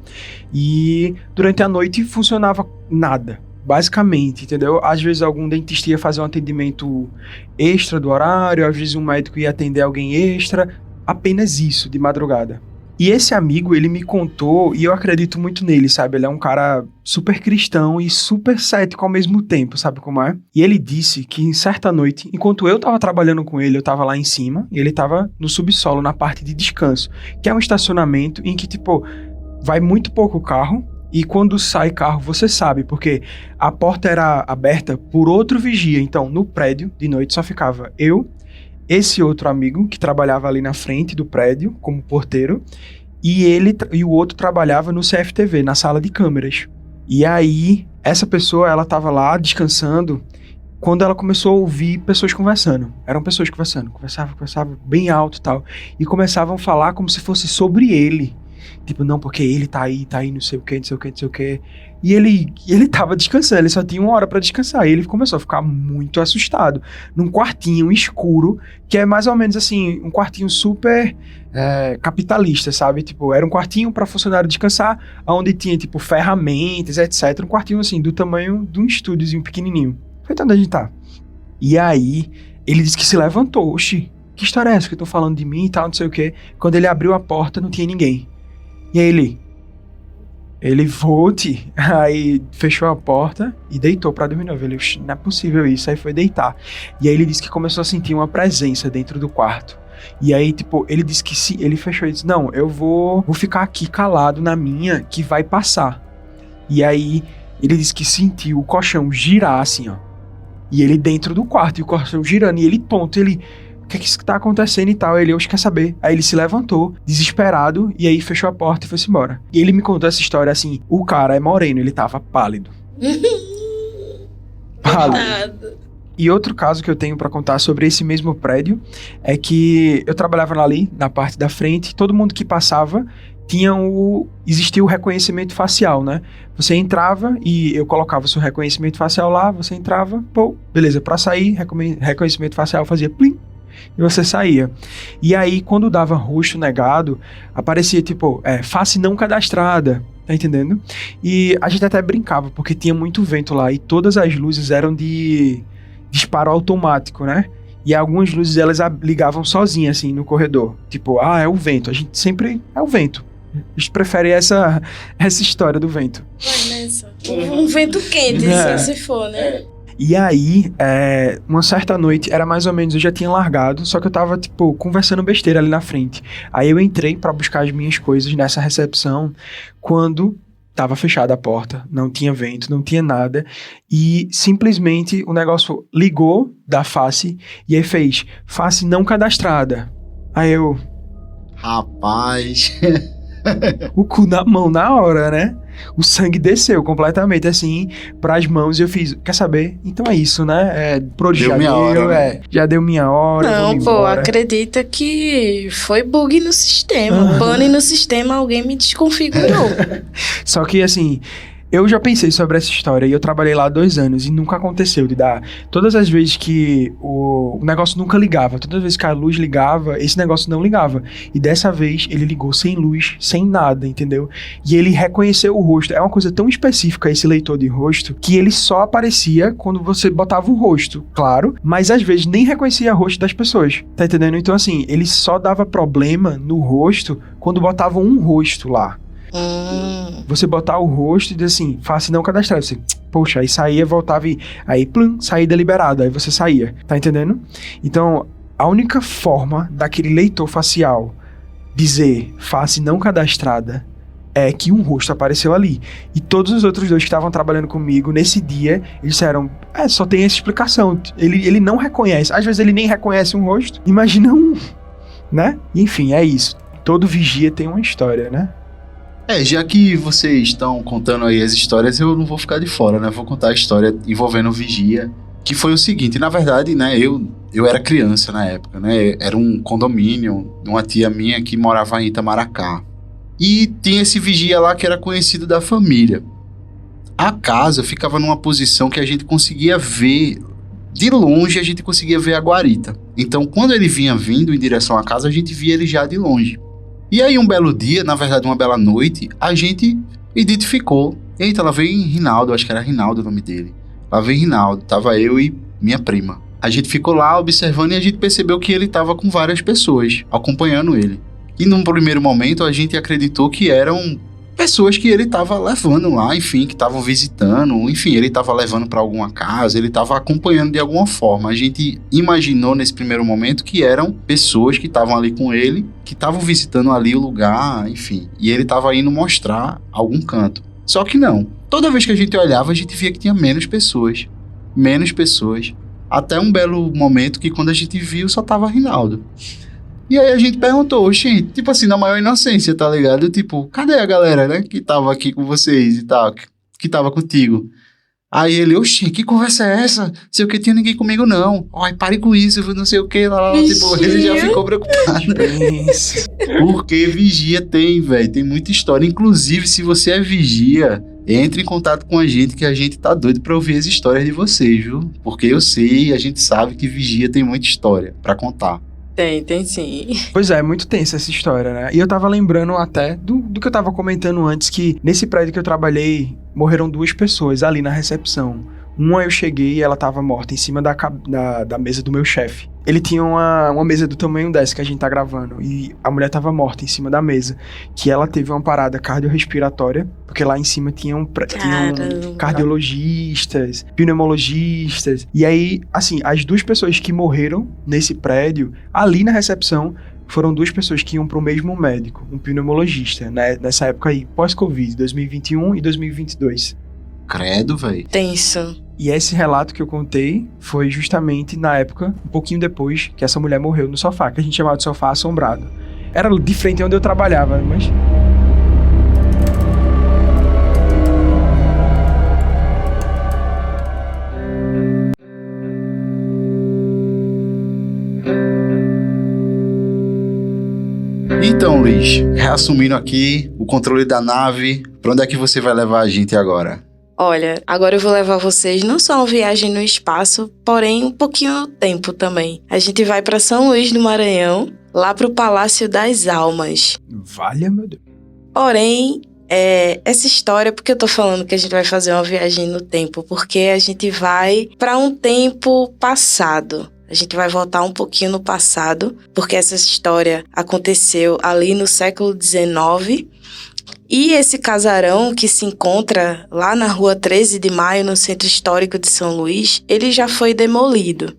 E durante a noite funcionava nada, basicamente, entendeu? Às vezes algum dentista ia fazer um atendimento extra do horário, às vezes um médico ia atender alguém extra, apenas isso, de madrugada. E esse amigo, ele me contou, e eu acredito muito nele, sabe? Ele é um cara super cristão e super cético ao mesmo tempo, sabe como é? E ele disse que em certa noite, enquanto eu tava trabalhando com ele, eu tava lá em cima, e ele tava no subsolo, na parte de descanso, que é um estacionamento em que, tipo, vai muito pouco carro, e quando sai carro, você sabe, porque a porta era aberta por outro vigia. Então, no prédio, de noite, só ficava eu, esse outro amigo que trabalhava ali na frente do prédio como porteiro, e o outro trabalhava no CFTV, na sala de câmeras. E aí, essa pessoa, ela tava lá descansando quando ela começou a ouvir pessoas conversando. Eram pessoas conversavam bem alto e tal, e começavam a falar como se fosse sobre ele. Tipo, não, porque ele tá aí, não sei o que. E ele tava descansando, ele só tinha 1 hora pra descansar. E ele começou a ficar muito assustado. Num quartinho escuro, que é mais ou menos assim, um quartinho super capitalista, sabe? Tipo, era um quartinho pra funcionário descansar, onde tinha, tipo, ferramentas, etc. Um quartinho, assim, do tamanho de um estúdiozinho pequenininho. Foi onde a gente tá. E aí, ele disse que se levantou. Oxi, que história é essa que eu tô falando de mim e tal, não sei o quê. Quando ele abriu a porta, não tinha ninguém. E aí ele volte, aí fechou a porta e deitou pra dormir. Ele, não é possível isso, aí foi deitar. E aí ele disse que começou a sentir uma presença dentro do quarto. E aí, tipo, ele disse que se ele fechou e disse, não, eu vou ficar aqui calado na minha, que vai passar. E aí ele disse que sentiu o colchão girar assim, ó. E ele dentro do quarto, e o colchão girando, e ele tonto, ele... O que é que isso que tá acontecendo e tal? Ele, hoje quer saber. Aí ele se levantou, desesperado, e aí fechou a porta e foi-se embora. E ele me contou essa história assim, o cara é moreno, ele tava pálido. Pálido. E outro caso que eu tenho pra contar sobre esse mesmo prédio é que eu trabalhava ali, na parte da frente, todo mundo que passava existia o reconhecimento facial, né? Você entrava e eu colocava o seu reconhecimento facial lá, você entrava, pô, beleza, pra sair, reconhecimento facial fazia plim, e você saía. E aí, quando dava rosto negado, aparecia tipo, face não cadastrada, tá entendendo? E a gente até brincava, porque tinha muito vento lá, e todas as luzes eram de disparo automático, né? E algumas luzes, elas ligavam sozinhas, assim, no corredor. Tipo, é o vento. A gente sempre... É o vento. A gente prefere essa história do vento. Um vento quente, se for, né? E aí, uma certa noite, era mais ou menos, eu já tinha largado, só que eu tava, tipo, conversando besteira ali na frente. Aí eu entrei pra buscar as minhas coisas nessa recepção, quando tava fechada a porta, não tinha vento, não tinha nada, e simplesmente o negócio ligou da face, e aí fez, face não cadastrada. Aí eu... Rapaz... o cu na mão na hora, né? O sangue desceu completamente, assim, pras mãos, e eu fiz, quer saber? Então é isso, né? Por hoje já deu, né? Já deu minha hora. Não, pô, acredita que foi bug no sistema, pane no sistema, alguém me desconfigurou. Só que, assim, Eu já pensei sobre essa história e eu trabalhei lá há 2 anos e nunca aconteceu de dar. Todas as vezes que o negócio nunca ligava, todas as vezes que a luz ligava, esse negócio não ligava. E dessa vez ele ligou sem luz, sem nada, entendeu? E ele reconheceu o rosto. É uma coisa tão específica esse leitor de rosto que ele só aparecia quando você botava o rosto, claro, mas às vezes nem reconhecia o rosto das pessoas, tá entendendo? Então assim, ele só dava problema no rosto quando botava um rosto lá. Você botar o rosto e dizer assim, face não cadastrada, você, poxa, aí saía, voltava e aí, plum, saída liberada, aí você saía, tá entendendo? Então, a única forma daquele leitor facial dizer face não cadastrada é que um rosto apareceu ali. E todos os outros 2 que estavam trabalhando comigo nesse dia, eles disseram, só tem essa explicação, ele não reconhece, às vezes ele nem reconhece um rosto, imagina um, né? E, enfim, é isso, todo vigia tem uma história, né? Já que vocês estão contando aí as histórias, eu não vou ficar de fora, né? Vou contar a história envolvendo o vigia, que foi o seguinte, na verdade, né, eu era criança na época, né? Era um condomínio de uma tia minha que morava em Itamaracá. E tinha esse vigia lá que era conhecido da família. A casa ficava numa posição que a gente conseguia ver, de longe a gente conseguia ver a guarita. Então, quando ele vinha vindo em direção à casa, a gente via ele já de longe. E aí um belo dia, na verdade uma bela noite, a gente identificou. Eita, lá vem Rinaldo, acho que era Rinaldo o nome dele. Lá vem Rinaldo, tava eu e minha prima. A gente ficou lá observando e a gente percebeu que ele tava com várias pessoas acompanhando ele. E num primeiro momento a gente acreditou que eram pessoas que ele tava levando lá, enfim, que estavam visitando, enfim, ele tava levando para alguma casa, ele tava acompanhando de alguma forma. A gente imaginou nesse primeiro momento que eram pessoas que estavam ali com ele, que estavam visitando ali o lugar, enfim, e ele tava indo mostrar algum canto. Só que não. Toda vez que a gente olhava, a gente via que tinha menos pessoas, até um belo momento que quando a gente viu só tava Rinaldo. E aí a gente perguntou, gente, tipo assim, na maior inocência, tá ligado? Tipo, cadê a galera, né, que tava aqui com vocês e tal, que tava contigo? Aí ele, oxi, que conversa é essa? Não sei o que, tinha ninguém comigo não. Ai, pare com isso, não sei o que, lá. Tipo, ele já ficou preocupado. Porque vigia tem, velho, tem muita história. Inclusive, se você é vigia, entre em contato com a gente, que a gente tá doido pra ouvir as histórias de vocês, viu? Porque eu sei, a gente sabe que vigia tem muita história pra contar. Tem sim. Pois é, muito tensa essa história, né? E eu tava lembrando até do que eu tava comentando antes, que nesse prédio que eu trabalhei, morreram 2 pessoas ali na recepção. Uma eu cheguei e ela tava morta em cima da mesa do meu chefe. Ele tinha uma mesa do tamanho dessa que a gente tá gravando, e a mulher tava morta em cima da mesa, que ela teve uma parada cardiorrespiratória, porque lá em cima tinham cardiologistas, pneumologistas, e aí, assim, as 2 pessoas que morreram nesse prédio, ali na recepção, foram 2 pessoas que iam pro mesmo médico, um pneumologista, né, nessa época aí, pós-Covid, 2021 e 2022. Credo, velho. Tenso. E esse relato que eu contei foi justamente na época, um pouquinho depois, que essa mulher morreu no sofá, que a gente chamava de sofá assombrado. Era de frente onde eu trabalhava, mas... Então, Luiz, reassumindo aqui o controle da nave, pra onde é que você vai levar a gente agora? Olha, agora eu vou levar vocês não só uma viagem no espaço, porém um pouquinho no tempo também. A gente vai para São Luís do Maranhão, lá pro Palácio das Almas. Valha, meu Deus. Porém, essa história, porque eu tô falando que a gente vai fazer uma viagem no tempo? Porque a gente vai para um tempo passado. A gente vai voltar um pouquinho no passado, porque essa história aconteceu ali no século XIX. E esse casarão que se encontra lá na rua 13 de Maio, no Centro Histórico de São Luís, ele já foi demolido.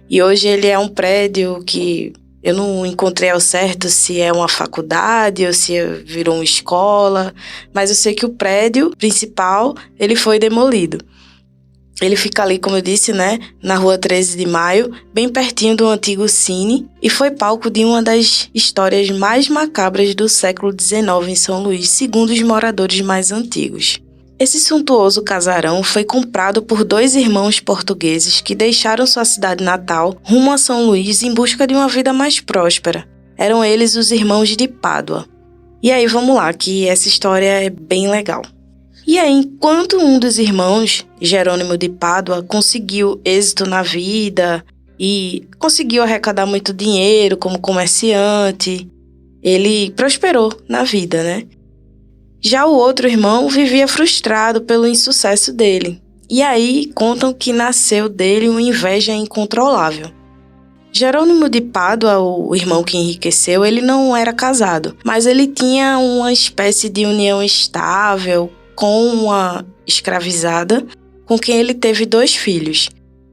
E hoje ele é um prédio que eu não encontrei ao certo se é uma faculdade ou se virou uma escola, mas eu sei que o prédio principal, ele foi demolido. Ele fica ali, como eu disse, né, na rua 13 de Maio, bem pertinho do antigo Cine, e foi palco de uma das histórias mais macabras do século XIX em São Luís, segundo os moradores mais antigos. Esse suntuoso casarão foi comprado por 2 irmãos portugueses que deixaram sua cidade natal rumo a São Luís em busca de uma vida mais próspera. Eram eles os irmãos de Pádua. E aí vamos lá, que essa história é bem legal. E aí, enquanto um dos irmãos, Jerônimo de Pádua, conseguiu êxito na vida e conseguiu arrecadar muito dinheiro como comerciante, ele prosperou na vida, né? Já o outro irmão vivia frustrado pelo insucesso dele. E aí contam que nasceu dele uma inveja incontrolável. Jerônimo de Pádua, o irmão que enriqueceu, ele não era casado, mas ele tinha uma espécie de união estável com uma escravizada, com quem ele teve 2 filhos.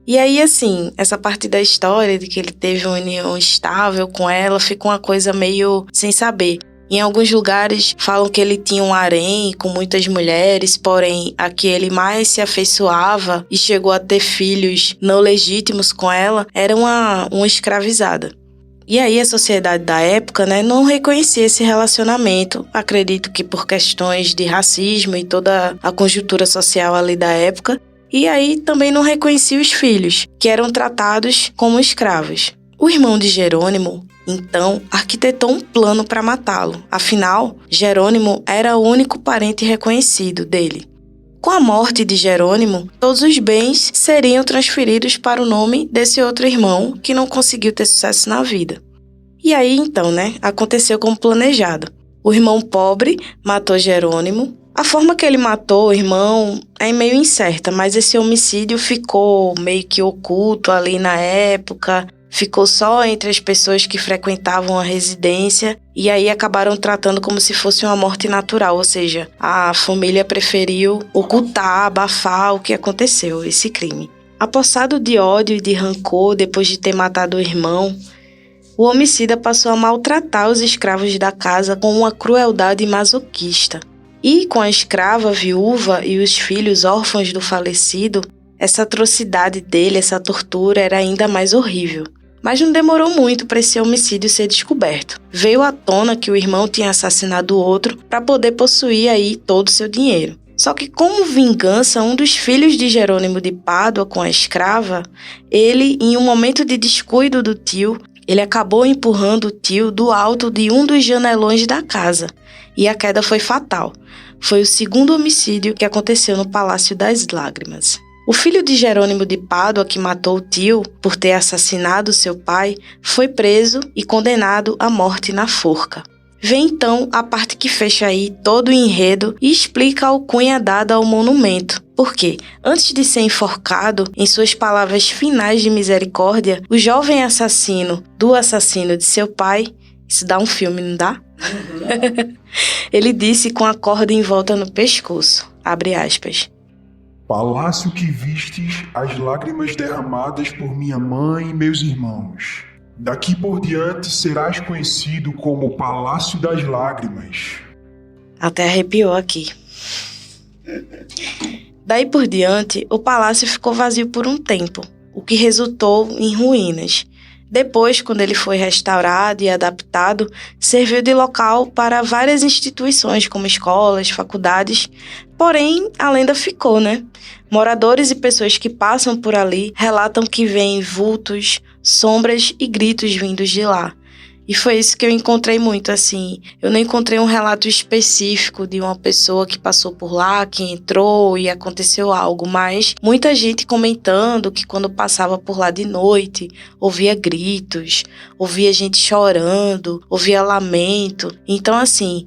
E aí, assim, essa parte da história de que ele teve uma união estável com ela, fica uma coisa meio sem saber. Em alguns lugares falam que ele tinha um harém com muitas mulheres, porém a que ele mais se afeiçoava e chegou a ter filhos não legítimos com ela era uma escravizada. E aí a sociedade da época, né, não reconhecia esse relacionamento. Acredito que por questões de racismo e toda a conjuntura social ali da época. E aí também não reconhecia os filhos, que eram tratados como escravos. O irmão de Jerônimo, então, arquitetou um plano para matá-lo. Afinal, Jerônimo era o único parente reconhecido dele. Com a morte de Jerônimo, todos os bens seriam transferidos para o nome desse outro irmão que não conseguiu ter sucesso na vida. E aí, então, né, aconteceu como planejado. O irmão pobre matou Jerônimo. A forma que ele matou o irmão é meio incerta, mas esse homicídio ficou meio que oculto ali na época. Ficou só entre as pessoas que frequentavam a residência e aí acabaram tratando como se fosse uma morte natural, ou seja, a família preferiu ocultar, abafar o que aconteceu, esse crime. Apossado de ódio e de rancor depois de ter matado o irmão, o homicida passou a maltratar os escravos da casa com uma crueldade masoquista. E com a escrava viúva e os filhos órfãos do falecido, essa atrocidade dele, essa tortura era ainda mais horrível. Mas não demorou muito para esse homicídio ser descoberto. Veio à tona que o irmão tinha assassinado o outro para poder possuir aí todo o seu dinheiro. Só que como vingança, um dos filhos de Jerônimo de Pádua com a escrava, ele, em um momento de descuido do tio, ele acabou empurrando o tio do alto de um dos janelões da casa. E a queda foi fatal. Foi o segundo homicídio que aconteceu no Palácio das Lágrimas. O filho de Jerônimo de Pádua, que matou o tio por ter assassinado seu pai, foi preso e condenado à morte na forca. Vem então a parte que fecha aí todo o enredo e explica a alcunha dada ao monumento. Porque, antes de ser enforcado, em suas palavras finais de misericórdia, o jovem assassino do assassino de seu pai, isso dá um filme, não dá? Ele disse com a corda em volta no pescoço, abre aspas. Palácio que vistes as lágrimas derramadas por minha mãe e meus irmãos. Daqui por diante serás conhecido como Palácio das Lágrimas. Até arrepiou aqui. Daí por diante, o palácio ficou vazio por um tempo, o que resultou em ruínas. Depois, quando ele foi restaurado e adaptado, serviu de local para várias instituições, como escolas, faculdades. Porém, a lenda ficou, né? Moradores e pessoas que passam por ali relatam que veem vultos, sombras e gritos vindos de lá. E foi isso que eu encontrei muito, assim. Eu não encontrei um relato específico de uma pessoa que passou por lá, que entrou e aconteceu algo, mas muita gente comentando que quando passava por lá de noite, ouvia gritos, ouvia gente chorando, ouvia lamento. Então, assim,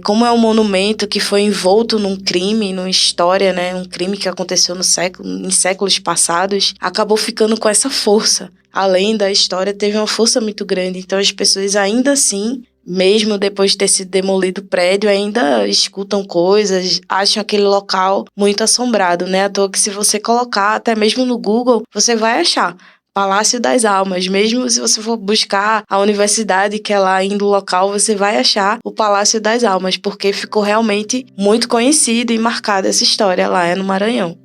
como é um monumento que foi envolto num crime, numa história, né, um crime que aconteceu em séculos passados, acabou ficando com essa força. Além da história, teve uma força muito grande. Então, as pessoas ainda assim, mesmo depois de ter sido demolido o prédio, ainda escutam coisas, acham aquele local muito assombrado, né? À toa que se você colocar, até mesmo no Google, você vai achar Palácio das Almas. Mesmo se você for buscar a universidade que é lá indo no local, você vai achar o Palácio das Almas, porque ficou realmente muito conhecido e marcada essa história lá no Maranhão.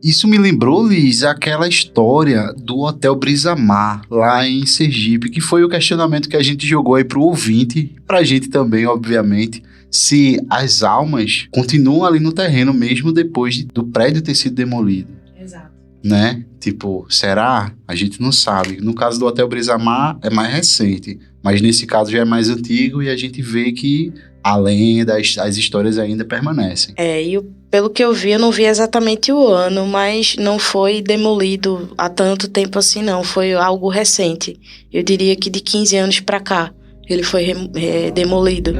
Isso me lembrou, Liz, aquela história do Hotel Brisamar, lá em Sergipe, que foi o questionamento que a gente jogou aí pro ouvinte, pra gente também, obviamente, se as almas continuam ali no terreno mesmo depois do prédio ter sido demolido. Exato. Né? Tipo, será? A gente não sabe. No caso do Hotel Brisamar é mais recente, mas nesse caso já é mais antigo e a gente vê que a lenda, as histórias ainda permanecem. E o Pelo que eu vi, eu não vi exatamente o ano, mas não foi demolido há tanto tempo assim, não. Foi algo recente. Eu diria que de 15 anos pra cá ele foi demolido.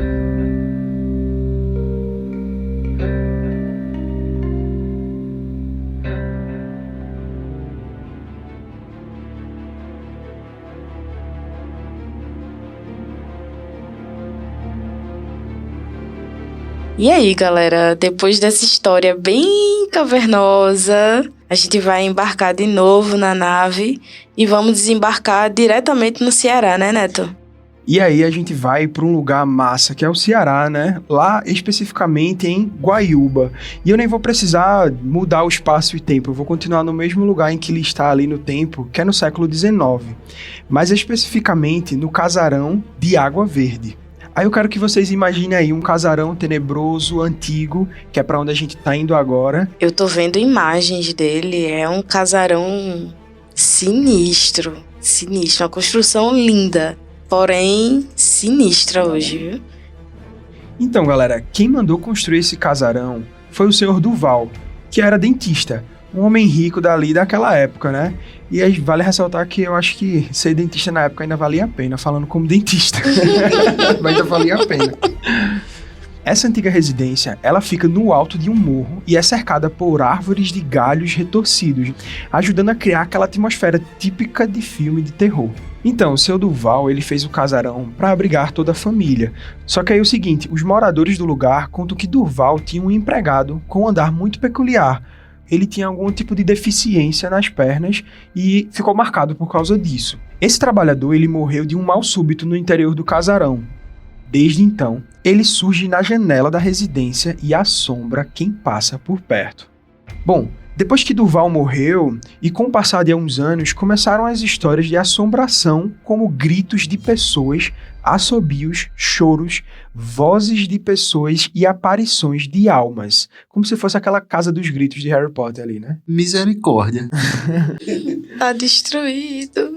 E aí, galera, depois dessa história bem cavernosa, a gente vai embarcar de novo na nave e vamos desembarcar diretamente no Ceará, né, Neto? E aí a gente vai para um lugar massa, que é o Ceará, né? Lá especificamente em Guaiúba. E eu nem vou precisar mudar o espaço e tempo, eu vou continuar no mesmo lugar em que ele está ali no tempo, que é no século XIX. Mas especificamente no casarão de Água Verde. Aí eu quero que vocês imaginem aí um casarão tenebroso, antigo, que é pra onde a gente tá indo agora. Eu tô vendo imagens dele, é um casarão sinistro, uma construção linda, porém sinistra hoje, viu? Então, galera, quem mandou construir esse casarão foi o senhor Duval, que era dentista, um homem rico daquela época, né? E aí vale ressaltar que eu acho que ser dentista na época ainda valia a pena, falando como dentista. Mas ainda valia a pena. Essa antiga residência, ela fica no alto de um morro e é cercada por árvores de galhos retorcidos, ajudando a criar aquela atmosfera típica de filme de terror. Então, o seu Duval, ele fez o casarão para abrigar toda a família. Só que aí é o seguinte, os moradores do lugar contam que Duval tinha um empregado com um andar muito peculiar. Ele tinha algum tipo de deficiência nas pernas e ficou marcado por causa disso. Esse trabalhador, ele morreu de um mal súbito no interior do casarão. Desde então, ele surge na janela da residência e assombra quem passa por perto. Bom, depois que Duval morreu, e com o passar de alguns anos, começaram as histórias de assombração, como gritos de pessoas, assobios, choros, vozes de pessoas e aparições de almas. Como se fosse aquela casa dos gritos de Harry Potter ali, né? Misericórdia. Tá destruído.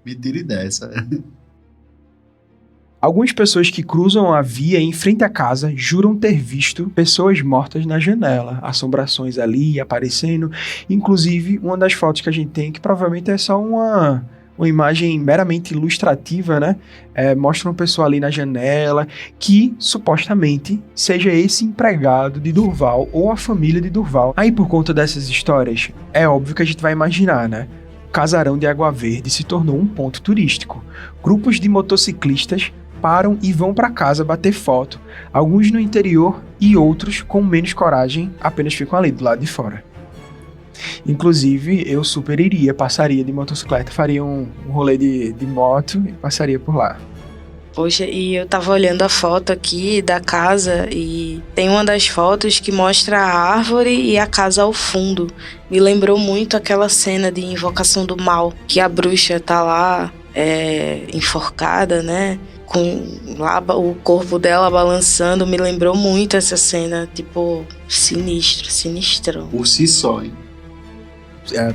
Me tire dessa. Algumas pessoas que cruzam a via em frente à casa juram ter visto pessoas mortas na janela, assombrações ali aparecendo. Inclusive, uma das fotos que a gente tem, que provavelmente é só uma imagem meramente ilustrativa, né? Mostra uma pessoa ali na janela que supostamente seja esse empregado de Durval ou a família de Durval. Aí, por conta dessas histórias, é óbvio que a gente vai imaginar, né? O casarão de Água Verde se tornou um ponto turístico. Grupos de motociclistas param e vão para casa bater foto, alguns no interior e outros com menos coragem apenas ficam ali do lado de fora. Inclusive, eu super iria, passaria de motocicleta, faria um rolê de moto e passaria por lá. Poxa, e eu tava olhando a foto aqui da casa e tem uma das fotos que mostra a árvore e a casa ao fundo. Me lembrou muito aquela cena de Invocação do Mal, que a bruxa tá lá enforcada, né? Com lá, o corpo dela balançando, me lembrou muito essa cena, tipo, sinistrão. Por si só, hein?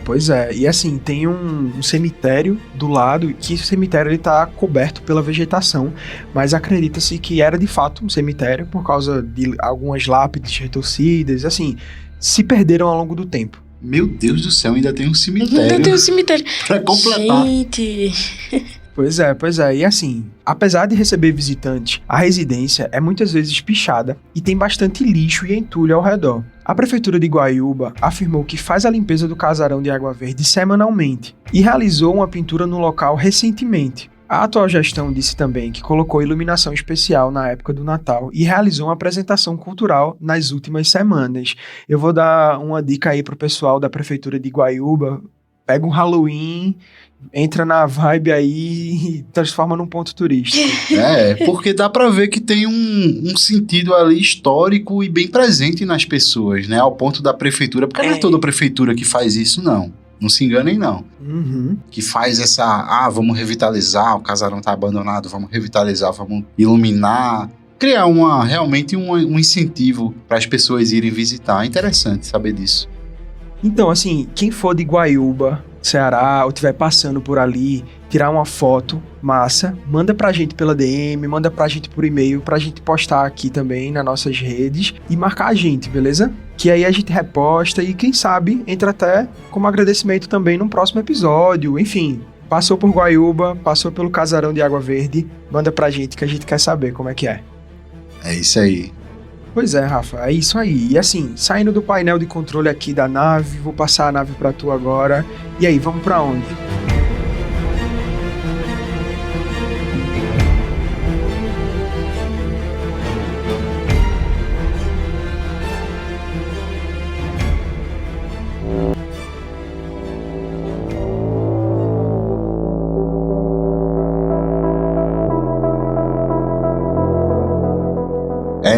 Pois é, e assim, tem um cemitério do lado, que esse cemitério ele tá coberto pela vegetação, mas acredita-se que era de fato um cemitério por causa de algumas lápides retorcidas, assim, se perderam ao longo do tempo. Meu Deus do céu, ainda tem um cemitério. Ainda tem um cemitério. Pra completar. Gente... Pois é, e assim, apesar de receber visitantes, a residência é muitas vezes pichada e tem bastante lixo e entulho ao redor. A prefeitura de Guaiúba afirmou que faz a limpeza do casarão de Água Verde semanalmente e realizou uma pintura no local recentemente. A atual gestão disse também que colocou iluminação especial na época do Natal e realizou uma apresentação cultural nas últimas semanas. Eu vou dar uma dica aí pro pessoal da prefeitura de Guaiúba: pega um Halloween, entra na vibe aí e transforma num ponto turístico. Porque dá pra ver que tem um sentido ali histórico e bem presente nas pessoas, né? Ao ponto da prefeitura, porque não é toda prefeitura que faz isso, não. Não se enganem, não. Uhum. Que faz essa, vamos revitalizar, o casarão tá abandonado, vamos revitalizar, vamos iluminar. Criar realmente um incentivo para as pessoas irem visitar. É interessante saber disso. Então, assim, quem for de Guaiúba Ceará ou estiver passando por ali, tirar uma foto massa, manda pra gente pela DM, manda pra gente por e-mail, pra gente postar aqui também nas nossas redes e marcar a gente, beleza? Que aí a gente reposta e quem sabe entra até como agradecimento também no próximo episódio. Enfim, passou por Guaiúba, passou pelo Casarão de Água Verde, manda pra gente que a gente quer saber como é que é. É isso aí. Pois é, Rafa, é isso aí. E assim, saindo do painel de controle aqui da nave, vou passar a nave pra tu agora. E aí, vamos pra onde?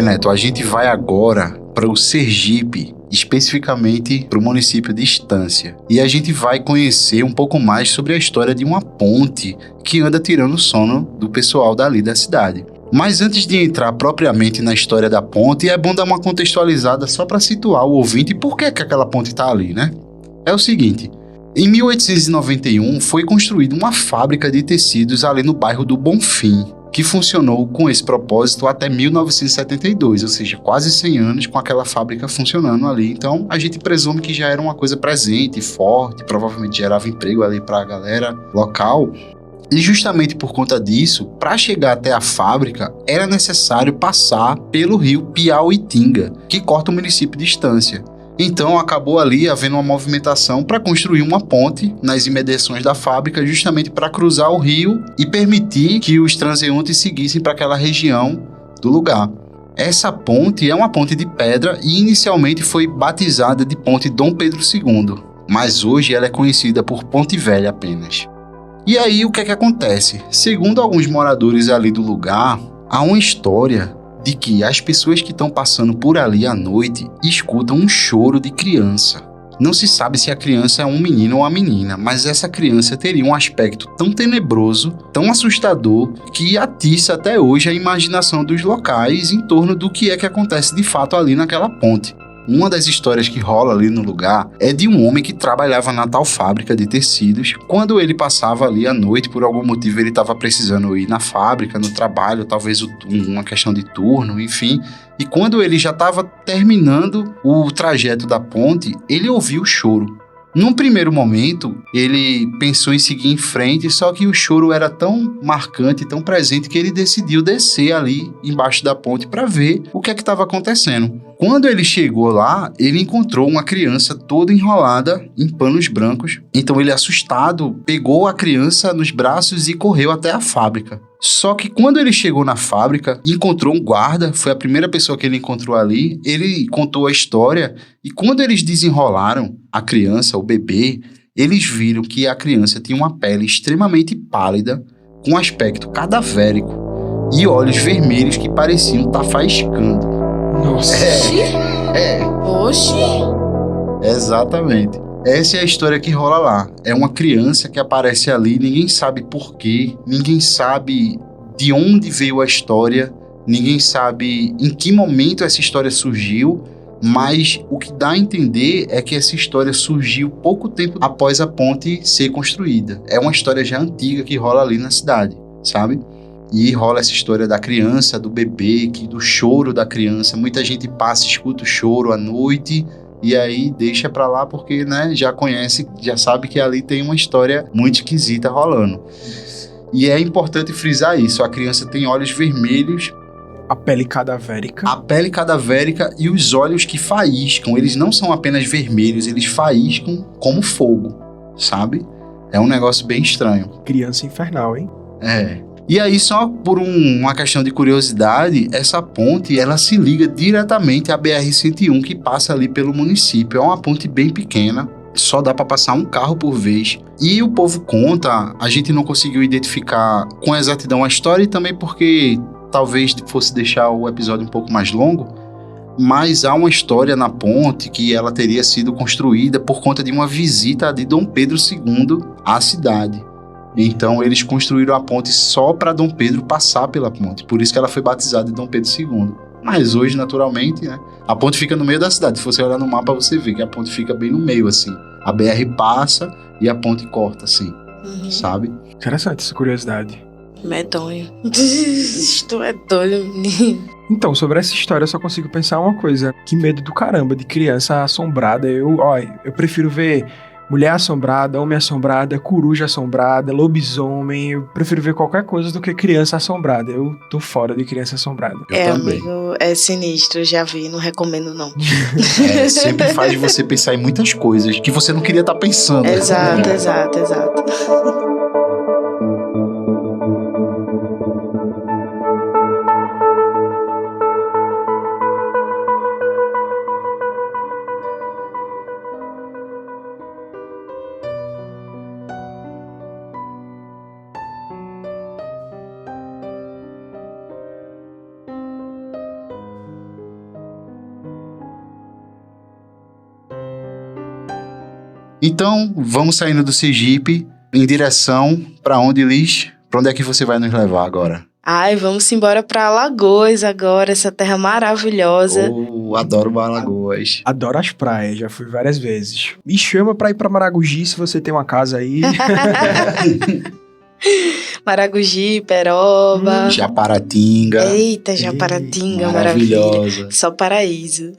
Neto, a gente vai agora para o Sergipe, especificamente para o município de Estância. E a gente vai conhecer um pouco mais sobre a história de uma ponte que anda tirando o sono do pessoal dali da cidade. Mas antes de entrar propriamente na história da ponte, é bom dar uma contextualizada só para situar o ouvinte por que aquela ponte está ali, né? É o seguinte, em 1891 foi construída uma fábrica de tecidos ali no bairro do Bonfim, que funcionou com esse propósito até 1972, ou seja, quase 100 anos com aquela fábrica funcionando ali. Então, a gente presume que já era uma coisa presente, forte, provavelmente gerava emprego ali para a galera local. E justamente por conta disso, para chegar até a fábrica, era necessário passar pelo rio Piauitinga, que corta o município de Estância. Então acabou ali havendo uma movimentação para construir uma ponte nas imediações da fábrica, justamente para cruzar o rio e permitir que os transeuntes seguissem para aquela região do lugar. Essa ponte é uma ponte de pedra e inicialmente foi batizada de Ponte Dom Pedro II, mas hoje ela é conhecida por Ponte Velha apenas. E aí o que é que acontece? Segundo alguns moradores ali do lugar, há uma história de que as pessoas que estão passando por ali à noite escutam um choro de criança. Não se sabe se a criança é um menino ou uma menina, mas essa criança teria um aspecto tão tenebroso, tão assustador, que atiça até hoje a imaginação dos locais em torno do que é que acontece de fato ali naquela ponte. Uma das histórias que rola ali no lugar é de um homem que trabalhava na tal fábrica de tecidos. Quando ele passava ali à noite, por algum motivo ele estava precisando ir na fábrica, no trabalho, talvez uma questão de turno, enfim. E quando ele já estava terminando o trajeto da ponte, ele ouviu o choro. Num primeiro momento, ele pensou em seguir em frente, só que o choro era tão marcante, tão presente, que ele decidiu descer ali embaixo da ponte para ver o que é que estava acontecendo. Quando ele chegou lá, ele encontrou uma criança toda enrolada em panos brancos. Então ele, assustado, pegou a criança nos braços e correu até a fábrica. Só que quando ele chegou na fábrica, encontrou um guarda, foi a primeira pessoa que ele encontrou ali, ele contou a história e quando eles desenrolaram a criança, o bebê, eles viram que a criança tinha uma pele extremamente pálida, com aspecto cadavérico e olhos vermelhos que pareciam estar faiscando. Nossa! Oxi! Exatamente. Essa é a história que rola lá. É uma criança que aparece ali, ninguém sabe por quê, ninguém sabe de onde veio a história, ninguém sabe em que momento essa história surgiu, mas o que dá a entender é que essa história surgiu pouco tempo após a ponte ser construída. É uma história já antiga que rola ali na cidade, sabe? E rola essa história da criança, do bebê, do choro da criança. Muita gente passa e escuta o choro à noite e aí deixa pra lá porque, né, já conhece, já sabe que ali tem uma história muito esquisita rolando. E é importante frisar isso, a criança tem olhos vermelhos, A pele cadavérica. a pele cadavérica e os olhos que faíscam. Eles não são apenas vermelhos, eles faíscam como fogo, sabe? É um negócio bem estranho. Criança infernal, hein? É. E aí, só por uma questão de curiosidade, essa ponte, ela se liga diretamente à BR-101 que passa ali pelo município. É uma ponte bem pequena, só dá para passar um carro por vez. E o povo conta, a gente não conseguiu identificar com exatidão a história e também porque talvez fosse deixar o episódio um pouco mais longo, mas há uma história na ponte que ela teria sido construída por conta de uma visita de Dom Pedro II à cidade. Então eles construíram a ponte só para Dom Pedro passar pela ponte, por isso que ela foi batizada de Dom Pedro II. Mas hoje, naturalmente, né, a ponte fica no meio da cidade. Se você olhar no mapa, você vê que a ponte fica bem no meio, assim. A BR passa e a ponte corta, assim, sabe? Interessante essa curiosidade. Medonho. Isto é doido, menino. Então, sobre essa história, eu só consigo pensar uma coisa. Que medo do caramba de criança assombrada. Eu prefiro ver mulher assombrada, homem assombrada, coruja assombrada, lobisomem. Eu prefiro ver qualquer coisa do que criança assombrada. Eu tô fora de criança assombrada. Eu também. Amigo, é sinistro, já vi, não recomendo não. Sempre faz você pensar em muitas coisas que você não queria estar pensando. Exato. Então, vamos saindo do Sergipe em direção para onde, Liz? Para onde é que você vai nos levar agora? Ai, vamos embora pra Alagoas agora, essa terra maravilhosa. Adoro Alagoas. Adoro as praias, já fui várias vezes. Me chama pra ir pra Maragogi se você tem uma casa aí. Maragogi, Peroba. Japaratinga. Eita, Japaratinga, maravilha. Maravilhosa. Só paraíso.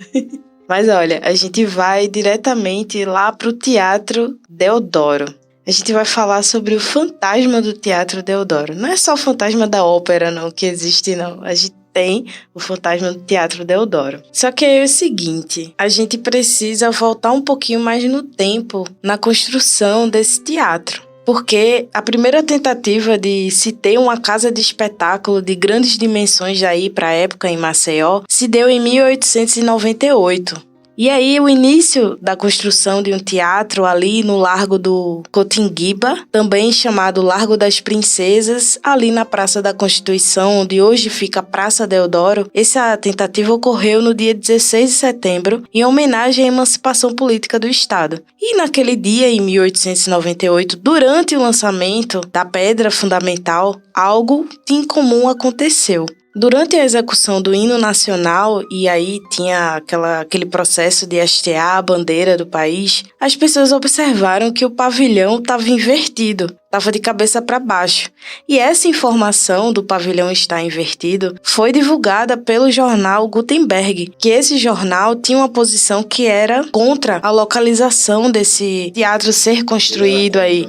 Mas olha, a gente vai diretamente lá pro Teatro Deodoro. A gente vai falar sobre o fantasma do Teatro Deodoro. Não é só o fantasma da ópera, não, que existe, não. A gente tem o fantasma do Teatro Deodoro. Só que é o seguinte, a gente precisa voltar um pouquinho mais no tempo, na construção desse teatro. Porque a primeira tentativa de se ter uma casa de espetáculo de grandes dimensões aí para a época em Maceió se deu em 1898. E aí o início da construção de um teatro ali no Largo do Cotinguiba, também chamado Largo das Princesas, ali na Praça da Constituição, onde hoje fica a Praça Deodoro, essa tentativa ocorreu no dia 16 de setembro, em homenagem à emancipação política do Estado. E naquele dia, em 1898, durante o lançamento da pedra fundamental, algo de incomum aconteceu. Durante a execução do hino nacional, e aí tinha aquele processo de hastear a bandeira do país, as pessoas observaram que o pavilhão estava invertido, estava de cabeça para baixo. E essa informação do pavilhão estar invertido foi divulgada pelo jornal Gutenberg, que esse jornal tinha uma posição que era contra a localização desse teatro ser construído aí.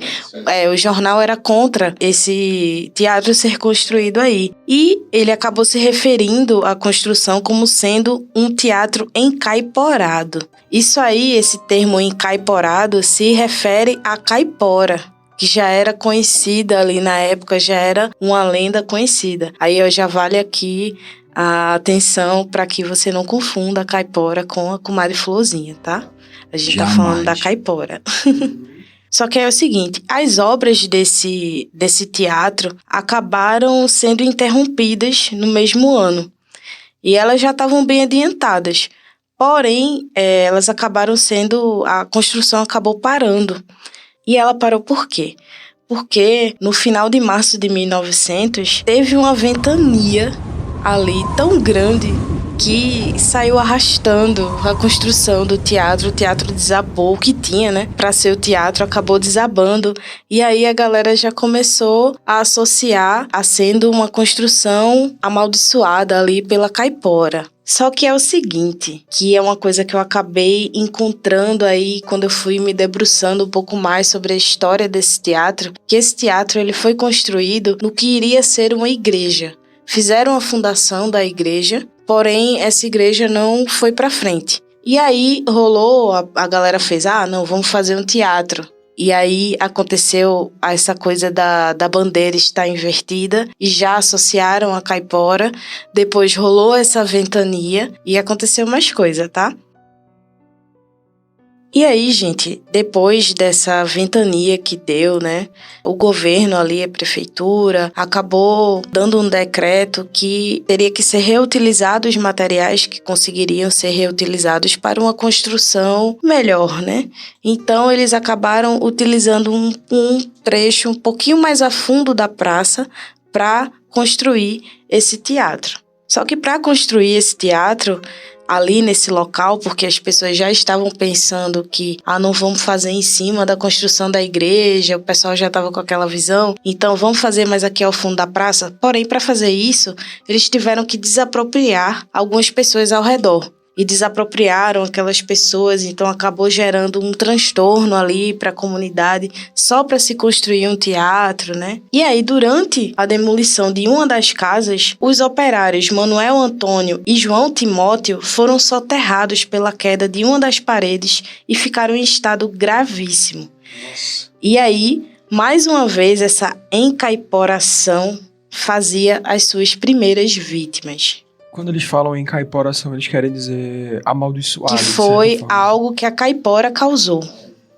O jornal era contra esse teatro ser construído aí. E ele acabou se referindo à construção como sendo um teatro encaiporado. Isso aí, esse termo encaiporado, se refere a caipora, que já era conhecida ali na época, já era uma lenda conhecida. Aí já vale aqui a atenção para que você não confunda a caipora com a comadre Florzinha, tá? A gente tá falando da caipora. Só que é o seguinte, as obras desse teatro acabaram sendo interrompidas no mesmo ano. E elas já estavam bem adiantadas. Porém, elas acabaram a construção acabou parando. E ela parou por quê? Porque no final de março de 1900, teve uma ventania ali tão grande que saiu arrastando a construção do teatro. O teatro desabou, o que tinha, né? Para ser o teatro, acabou desabando. E aí a galera já começou a associar a sendo uma construção amaldiçoada ali pela caipora. Só que é o seguinte, que é uma coisa que eu acabei encontrando aí quando eu fui me debruçando um pouco mais sobre a história desse teatro, que esse teatro ele foi construído no que iria ser uma igreja. Fizeram a fundação da igreja, porém essa igreja não foi para frente. E aí rolou, a galera fez, não, vamos fazer um teatro. E aí aconteceu essa coisa da bandeira estar invertida e já associaram a caipora. Depois rolou essa ventania e aconteceu mais coisa, tá? E aí, gente, depois dessa ventania que deu, né, o governo ali, a prefeitura, acabou dando um decreto que teria que ser reutilizados os materiais que conseguiriam ser reutilizados para uma construção melhor, né? Então, eles acabaram utilizando um trecho um pouquinho mais a fundo da praça para construir esse teatro. Só que para construir esse teatro, ali nesse local, porque as pessoas já estavam pensando que, não vamos fazer em cima da construção da igreja, o pessoal já estava com aquela visão, então vamos fazer mais aqui ao fundo da praça. Porém, para fazer isso, eles tiveram que desapropriar algumas pessoas ao redor. E desapropriaram aquelas pessoas, então acabou gerando um transtorno ali para a comunidade, só para se construir um teatro, né? E aí, durante a demolição de uma das casas, os operários Manuel Antônio e João Timóteo foram soterrados pela queda de uma das paredes e ficaram em estado gravíssimo. Nossa. E aí, mais uma vez, essa encaiporação fazia as suas primeiras vítimas. Quando eles falam em caiporação, eles querem dizer amaldiçoado. Que foi algo que a caipora causou.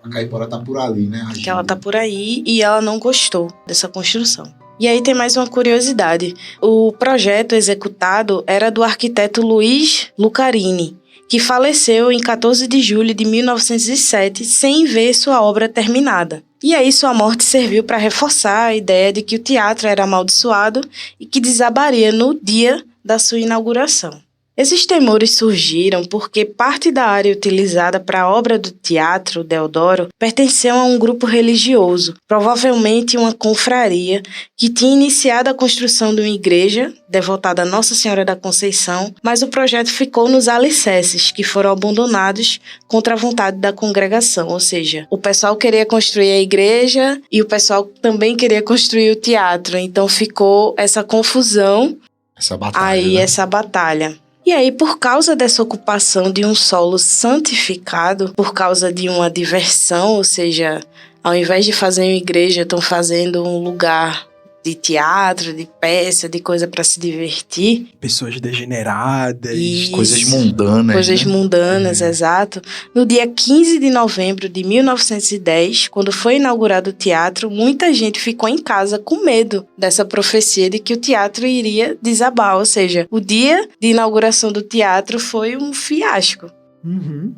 A caipora tá por ali, né? Que ela tá por aí e ela não gostou dessa construção. E aí tem mais uma curiosidade. O projeto executado era do arquiteto Luiz Lucarini, que faleceu em 14 de julho de 1907 sem ver sua obra terminada. E aí sua morte serviu para reforçar a ideia de que o teatro era amaldiçoado e que desabaria no dia da sua inauguração. Esses temores surgiram porque parte da área utilizada para a obra do Teatro Deodoro pertenceu a um grupo religioso, provavelmente uma confraria, que tinha iniciado a construção de uma igreja devotada a Nossa Senhora da Conceição, mas o projeto ficou nos alicerces, que foram abandonados contra a vontade da congregação, ou seja, o pessoal queria construir a igreja e o pessoal também queria construir o teatro, então ficou essa confusão, essa batalha. E aí, por causa dessa ocupação de um solo santificado, por causa de uma diversão, ou seja, ao invés de fazer uma igreja, estão fazendo um lugar de teatro, de peça, de coisa para se divertir. Pessoas degeneradas. Isso. Coisas mundanas. Coisas mundanas, exato. No dia 15 de novembro de 1910, quando foi inaugurado o teatro, muita gente ficou em casa com medo dessa profecia de que o teatro iria desabar. Ou seja, o dia de inauguração do teatro foi um fiasco.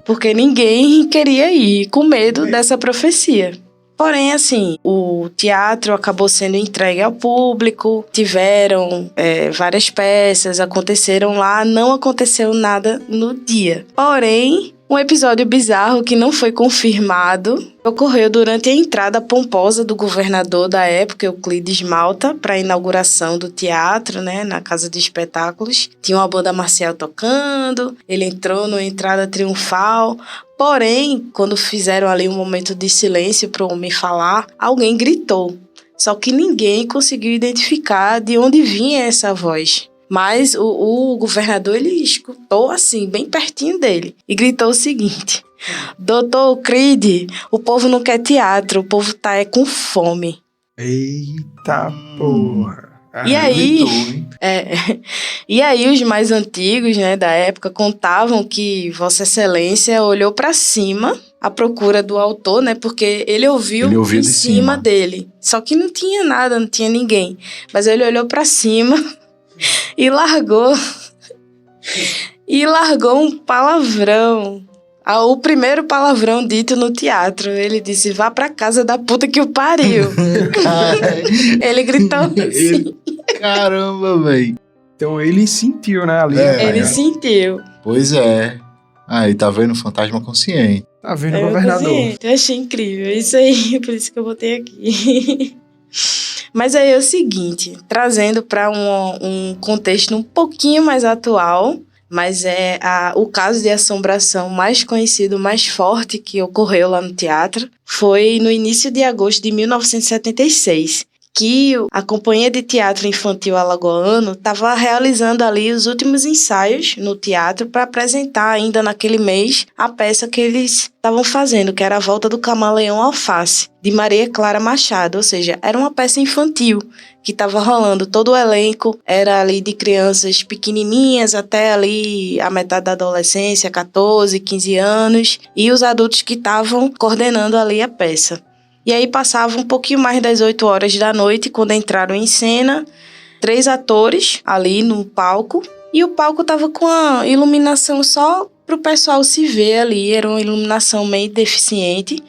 Porque ninguém queria ir, com medo dessa profecia. Porém, assim, o teatro acabou sendo entregue ao público, tiveram várias peças, aconteceram lá, não aconteceu nada no dia. Porém, um episódio bizarro que não foi confirmado ocorreu durante a entrada pomposa do governador da época, Euclides Malta, para a inauguração do teatro, né, na Casa de Espetáculos. Tinha uma banda marcial tocando, ele entrou numa entrada triunfal. Porém, quando fizeram ali um momento de silêncio para o homem falar, alguém gritou. Só que ninguém conseguiu identificar de onde vinha essa voz. Mas o governador, ele escutou assim, bem pertinho dele, e gritou o seguinte: Doutor Creed, o povo não quer teatro, o povo tá com fome. Eita porra. E aí, e aí os mais antigos, né, da época contavam que Vossa Excelência olhou para cima à procura do autor, né, porque ele ouviu em cima dele. Só que não tinha nada, não tinha ninguém. Mas ele olhou para cima e largou um palavrão. O primeiro palavrão dito no teatro. Ele disse: vá pra casa da puta que o pariu. Ele gritou assim. Caramba, velho. Então ele sentiu, né, ali. Ele sentiu. Pois é. Aí, tá vendo? Fantasma consciente. Tá vendo, governador? Eu achei incrível. Isso aí, por isso que eu botei aqui. Mas aí é o seguinte, trazendo para um contexto um pouquinho mais atual, mas é o caso de assombração mais conhecido, mais forte que ocorreu lá no teatro, foi no início de agosto de 1976, que a Companhia de Teatro Infantil Alagoano estava realizando ali os últimos ensaios no teatro para apresentar ainda naquele mês a peça que eles estavam fazendo, que era A Volta do Camaleão Alface, de Maria Clara Machado, ou seja, era uma peça infantil que estava rolando. Todo o elenco era ali de crianças pequenininhas até ali a metade da adolescência, 14, 15 anos, e os adultos que estavam coordenando ali a peça. E aí passava um pouquinho mais das 8 horas da noite, quando entraram em cena 3 atores ali no palco, e o palco estava com a iluminação só para o pessoal se ver ali, era uma iluminação meio deficiente,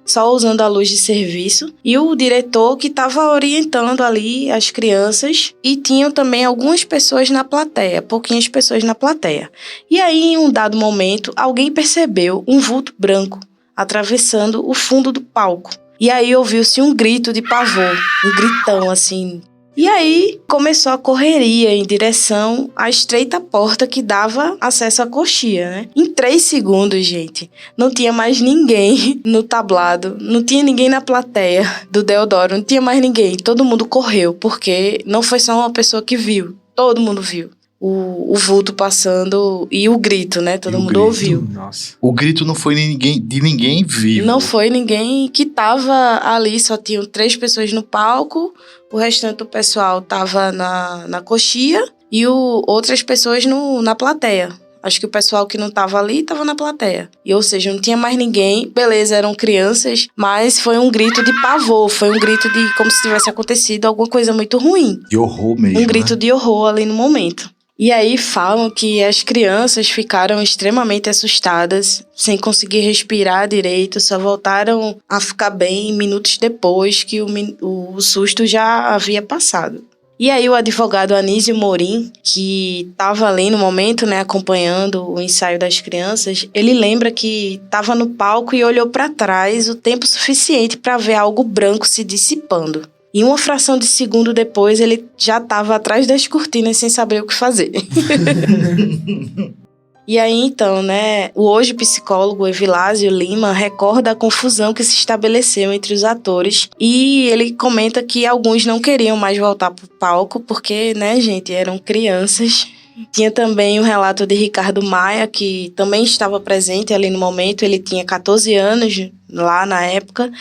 só usando a luz de serviço, e o diretor que estava orientando ali as crianças, e tinham também algumas pessoas na plateia, pouquinhas pessoas na plateia. E aí, em um dado momento, alguém percebeu um vulto branco atravessando o fundo do palco. E aí ouviu-se um grito de pavor, um gritão assim. E aí começou a correria em direção à estreita porta que dava acesso à coxia, né? Em 3 segundos, gente, não tinha mais ninguém no tablado, não tinha ninguém na plateia do Deodoro, não tinha mais ninguém. Todo mundo correu, porque não foi só uma pessoa que viu, todo mundo viu. O vulto passando e o grito, né? Todo mundo ouviu. Nossa. O grito não foi de ninguém vivo. Não foi ninguém que tava ali, só tinham 3 pessoas no palco, o restante do pessoal tava na coxia e outras pessoas na plateia. Acho que o pessoal que não tava ali tava na plateia. E, ou seja, não tinha mais ninguém. Beleza, eram crianças, mas foi um grito de pavor, foi um grito de como se tivesse acontecido alguma coisa muito ruim. De horror mesmo, Um grito né? de horror ali no momento. E aí falam que as crianças ficaram extremamente assustadas, sem conseguir respirar direito, só voltaram a ficar bem minutos depois que o susto já havia passado. E aí o advogado Anísio Morim, que estava ali no momento, né, acompanhando o ensaio das crianças, ele lembra que estava no palco e olhou para trás o tempo suficiente para ver algo branco se dissipando. E uma fração de segundo depois, ele já estava atrás das cortinas sem saber o que fazer. E aí, então, né, o hoje psicólogo Evilásio Lima recorda a confusão que se estabeleceu entre os atores e ele comenta que alguns não queriam mais voltar pro palco porque, né, gente, eram crianças. Tinha também o relato de Ricardo Maia, que também estava presente ali no momento. Ele tinha 14 anos lá na época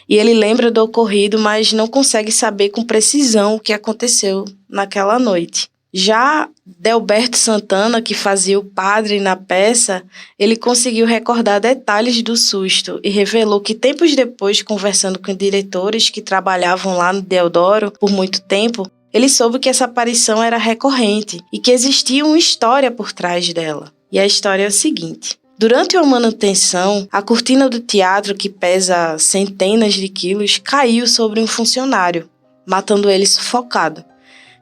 e ele lembra do ocorrido, mas não consegue saber com precisão o que aconteceu naquela noite. Já Delberto Santana, que fazia o padre na peça, ele conseguiu recordar detalhes do susto e revelou que tempos depois, conversando com diretores que trabalhavam lá no Deodoro por muito tempo, ele soube que essa aparição era recorrente e que existia uma história por trás dela. E a história é o seguinte: durante uma manutenção, a cortina do teatro, que pesa centenas de quilos, caiu sobre um funcionário, matando ele sufocado.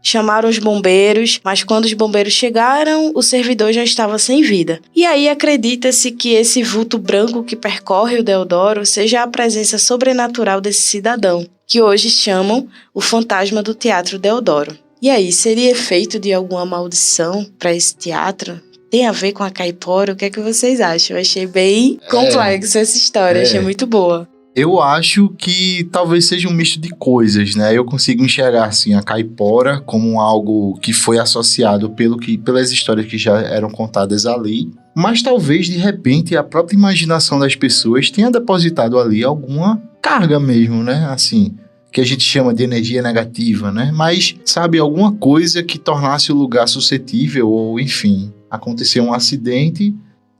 Chamaram os bombeiros, mas quando os bombeiros chegaram, o servidor já estava sem vida. E aí acredita-se que esse vulto branco que percorre o Deodoro seja a presença sobrenatural desse cidadão, que hoje chamam o fantasma do Teatro Deodoro. E aí, seria efeito de alguma maldição para esse teatro? Tem a ver com a caipora? O que é que vocês acham? Eu achei bem complexa essa história, achei muito boa. Eu acho que talvez seja um misto de coisas, né? Eu consigo enxergar, assim, a caipora como algo que foi associado pelas histórias que já eram contadas ali. Mas talvez, de repente, a própria imaginação das pessoas tenha depositado ali alguma carga mesmo, né? Assim, que a gente chama de energia negativa, né? Mas, sabe, alguma coisa que tornasse o lugar suscetível ou, enfim, aconteceu um acidente.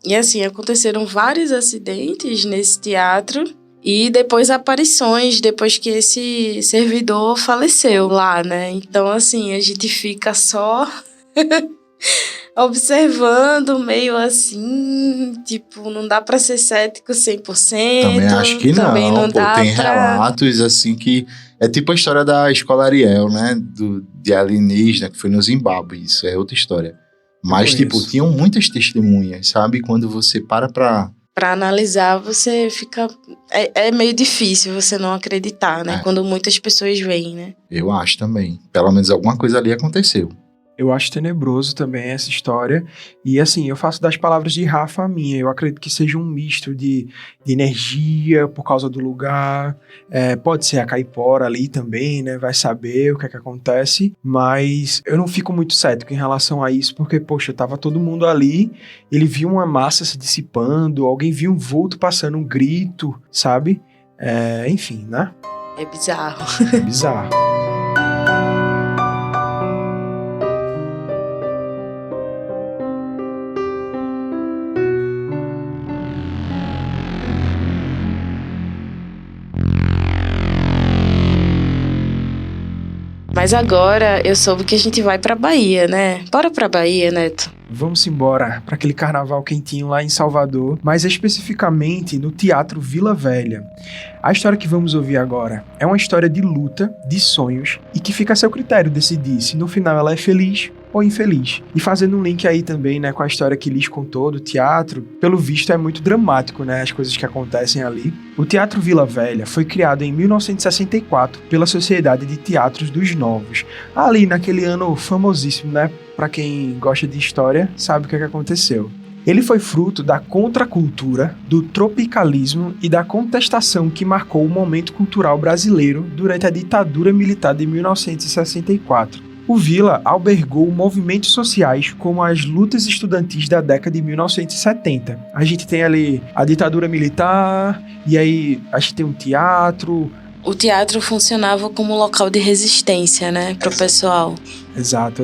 E assim, aconteceram vários acidentes nesse teatro. E depois aparições, depois que esse servidor faleceu lá, né? Então, assim, a gente fica só observando, meio assim, tipo, não dá pra ser cético 100%. Também acho que também não pô, dá tem pra... relatos, assim, que... É tipo a história da escola Ariel, né? De alienígena, que foi no Zimbábue, isso é outra história. Mas, tipo, tinham muitas testemunhas, sabe? Quando você para pra analisar, você fica... É meio difícil você não acreditar, né? Quando muitas pessoas veem, né? Eu acho também. Pelo menos alguma coisa ali aconteceu. Eu acho tenebroso também essa história. E assim, eu faço das palavras de Rafa a minha. Eu acredito que seja um misto de energia por causa do lugar. Pode ser a caipora ali também, né? Vai saber o que é que acontece. Mas eu não fico muito cético em relação a isso, porque, poxa, tava todo mundo ali, ele viu uma massa se dissipando, alguém viu um vulto passando, um grito, sabe? Enfim, né? É bizarro. É bizarro. Mas agora eu soube que a gente vai pra Bahia, né? Bora pra Bahia, Neto? vamos embora para aquele carnaval quentinho lá em Salvador, mas especificamente no Teatro Vila Velha. A história que vamos ouvir agora é uma história de luta, de sonhos, e que fica a seu critério decidir se no final ela é feliz ou infeliz. E fazendo um link aí também, né, com a história que Liz contou do teatro, pelo visto é muito dramático, né, as coisas que acontecem ali. O Teatro Vila Velha foi criado em 1964 pela Sociedade de Teatros dos Novos, ali naquele ano famosíssimo, né, para quem gosta de história sabe o que aconteceu. Ele foi fruto da contracultura, do tropicalismo e da contestação que marcou o momento cultural brasileiro durante a ditadura militar de 1964. O Vila albergou movimentos sociais como as lutas estudantis da década de 1970. A gente tem ali a ditadura militar, e aí a gente tem um teatro. O teatro funcionava como local de resistência, né, pro pessoal. Exato.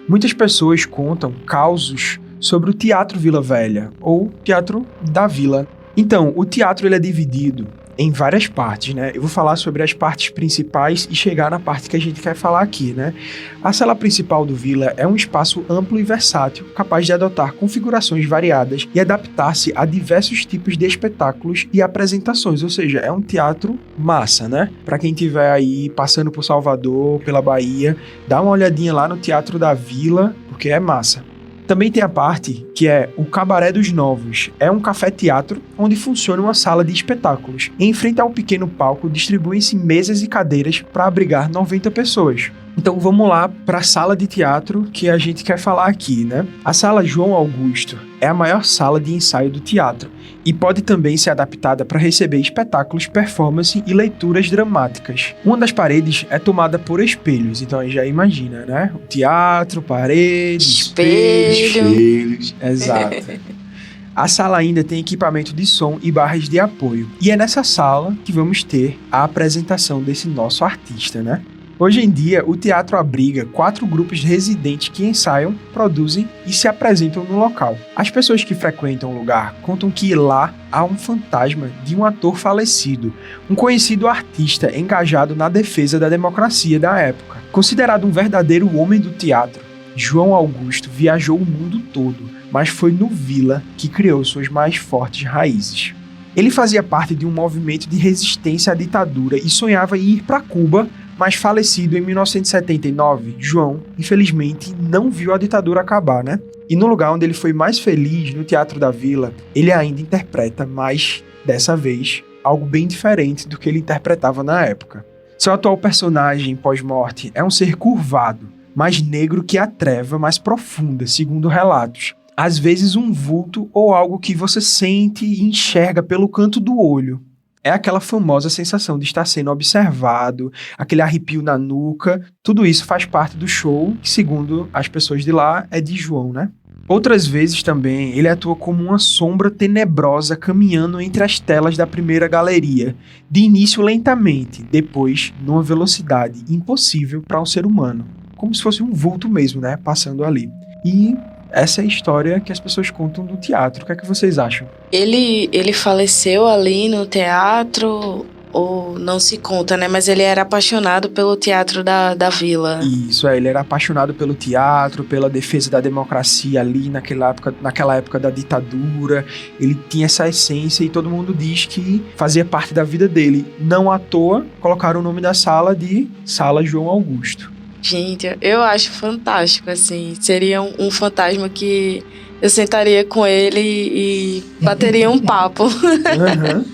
Muitas pessoas contam causos sobre o Teatro Vila Velha, ou Teatro da Vila. Então, o teatro ele é dividido em várias partes, né? Eu vou falar sobre as partes principais e chegar na parte que a gente quer falar aqui, né? A sala principal do Vila é um espaço amplo e versátil, capaz de adotar configurações variadas e adaptar-se a diversos tipos de espetáculos e apresentações, ou seja, é um teatro massa, né? Para quem estiver aí passando por Salvador, pela Bahia, dá uma olhadinha lá no Teatro da Vila, porque é massa. Também tem a parte que é o Cabaré dos Novos. É um café-teatro onde funciona uma sala de espetáculos. Em frente ao pequeno palco, distribuem-se mesas e cadeiras para abrigar 90 pessoas. Então vamos lá para a sala de teatro que a gente quer falar aqui, né? A Sala João Augusto é a maior sala de ensaio do teatro e pode também ser adaptada para receber espetáculos, performance e leituras dramáticas. Uma das paredes é tomada por espelhos, então aí já imagina, né? O teatro, parede, espelhos. Exato. A sala ainda tem equipamento de som e barras de apoio. E é nessa sala que vamos ter a apresentação desse nosso artista, né? Hoje em dia, o teatro abriga 4 grupos residentes que ensaiam, produzem e se apresentam no local. As pessoas que frequentam o lugar contam que lá há um fantasma de um ator falecido, um conhecido artista engajado na defesa da democracia da época. Considerado um verdadeiro homem do teatro, João Augusto viajou o mundo todo, mas foi no Vila que criou suas mais fortes raízes. Ele fazia parte de um movimento de resistência à ditadura e sonhava em ir para Cuba, mas falecido em 1979, João, infelizmente, não viu a ditadura acabar, né? E no lugar onde ele foi mais feliz, no Teatro da Vila, ele ainda interpreta, mas, dessa vez, algo bem diferente do que ele interpretava na época. Seu atual personagem, pós-morte, é um ser curvado, mais negro que a treva mais profunda, segundo relatos. Às vezes um vulto ou algo que você sente e enxerga pelo canto do olho. É aquela famosa sensação de estar sendo observado, aquele arrepio na nuca, tudo isso faz parte do show, que segundo as pessoas de lá é de João, né? Outras vezes também ele atua como uma sombra tenebrosa caminhando entre as telas da primeira galeria, de início lentamente, depois numa velocidade impossível para um ser humano, como se fosse um vulto mesmo, né? Passando ali. E essa é a história que as pessoas contam do teatro. O que é que vocês acham? Ele faleceu ali no teatro, ou não se conta, né? Mas ele era apaixonado pelo teatro da Vila. Isso, ele era apaixonado pelo teatro, pela defesa da democracia ali naquela época da ditadura. Ele tinha essa essência e todo mundo diz que fazia parte da vida dele. Não à toa, colocaram o nome da sala de Sala João Augusto. Gente, eu acho fantástico, assim. Seria um fantasma que eu sentaria com ele e bateria um papo. Uhum.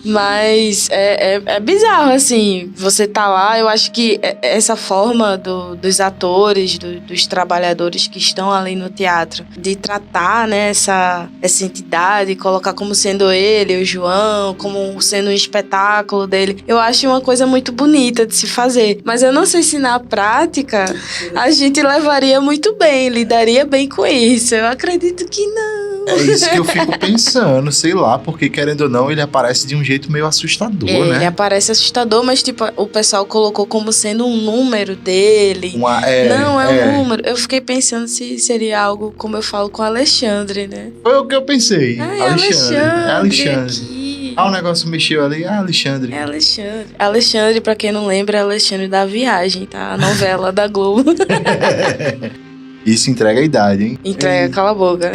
Mas é bizarro, assim, você tá lá. Eu acho que essa forma dos atores, dos trabalhadores que estão ali no teatro, de tratar, né, essa entidade, colocar como sendo ele, o João, como sendo um espetáculo dele, eu acho uma coisa muito bonita de se fazer. Mas eu não sei se na prática a gente levaria muito bem, lidaria bem com isso. Eu acredito que não. É isso que eu fico pensando, sei lá, porque querendo ou não, ele aparece de um jeito meio assustador, né? Ele aparece assustador, mas tipo, o pessoal colocou como sendo um número dele. Não, é um número. Eu fiquei pensando se seria algo como eu falo com o Alexandre, né? Foi o que eu pensei. Alexandre. Aqui. O negócio mexeu ali. Alexandre. É Alexandre. Alexandre, pra quem não lembra, é Alexandre da Viagem, tá? A novela da Globo. Isso entrega a idade, hein? Entrega, cala a boca.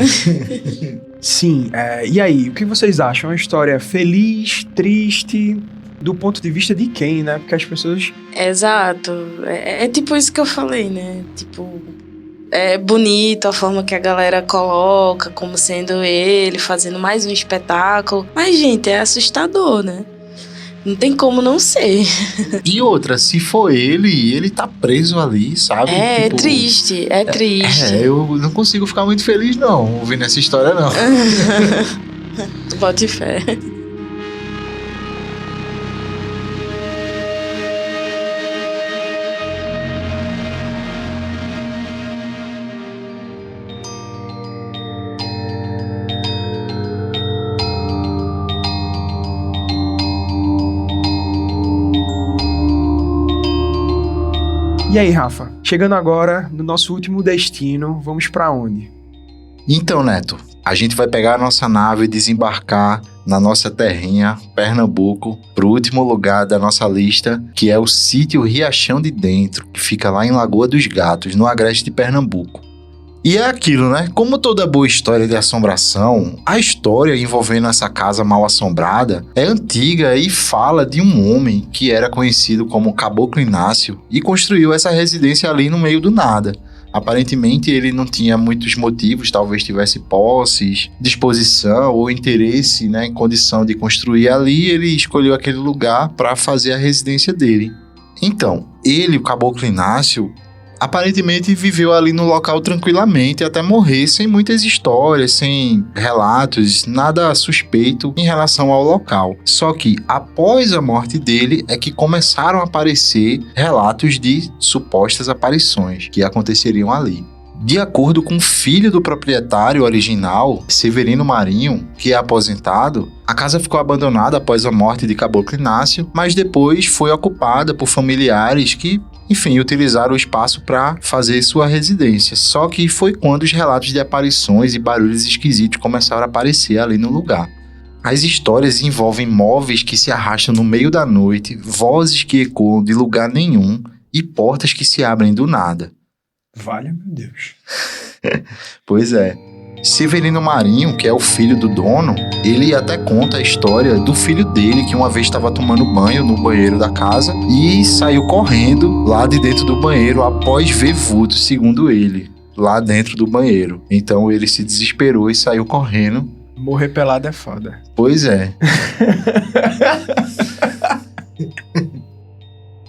Sim, e aí, o que vocês acham? É uma história feliz, triste, do ponto de vista de quem, né? Porque as pessoas... Exato. É tipo isso que eu falei, né? Tipo, é bonito a forma que a galera coloca, como sendo ele, fazendo mais um espetáculo. Mas, gente, é assustador, né? Não tem como não ser. E outra, se for ele tá preso ali, sabe? É Tipo, triste. eu não consigo ficar muito feliz, não, ouvindo essa história, não. Bote fé. E aí, Rafa? Chegando agora no nosso último destino, vamos pra onde? Então, Neto, a gente vai pegar a nossa nave e desembarcar na nossa terrinha, Pernambuco, pro último lugar da nossa lista, que é o sítio Riachão de Dentro, que fica lá em Lagoa dos Gatos, no agreste de Pernambuco. E é aquilo, né? Como toda boa história de assombração, a história envolvendo essa casa mal assombrada é antiga e fala de um homem que era conhecido como Caboclo Inácio e construiu essa residência ali no meio do nada. Aparentemente ele não tinha muitos motivos, talvez tivesse posses, disposição ou interesse, né, em condição de construir ali, ele escolheu aquele lugar para fazer a residência dele. Então, ele, o Caboclo Inácio, aparentemente viveu ali no local tranquilamente até morrer, sem muitas histórias, sem relatos, nada suspeito em relação ao local. Só que após a morte dele é que começaram a aparecer relatos de supostas aparições que aconteceriam ali. De acordo com o filho do proprietário original, Severino Marinho, que é aposentado, a casa ficou abandonada após a morte de Caboclo Inácio, mas depois foi ocupada por familiares que, enfim, utilizaram o espaço para fazer sua residência. Só que foi quando os relatos de aparições e barulhos esquisitos começaram a aparecer ali no lugar. As histórias envolvem móveis que se arrastam no meio da noite, vozes que ecoam de lugar nenhum e portas que se abrem do nada. Valha, meu Deus. Pois é. Severino Marinho, que é o filho do dono, ele até conta a história do filho dele que uma vez estava tomando banho no banheiro da casa e saiu correndo lá de dentro do banheiro após ver vultos, segundo ele, lá dentro do banheiro. Então ele se desesperou e saiu correndo. Morrer pelado é foda. Pois é.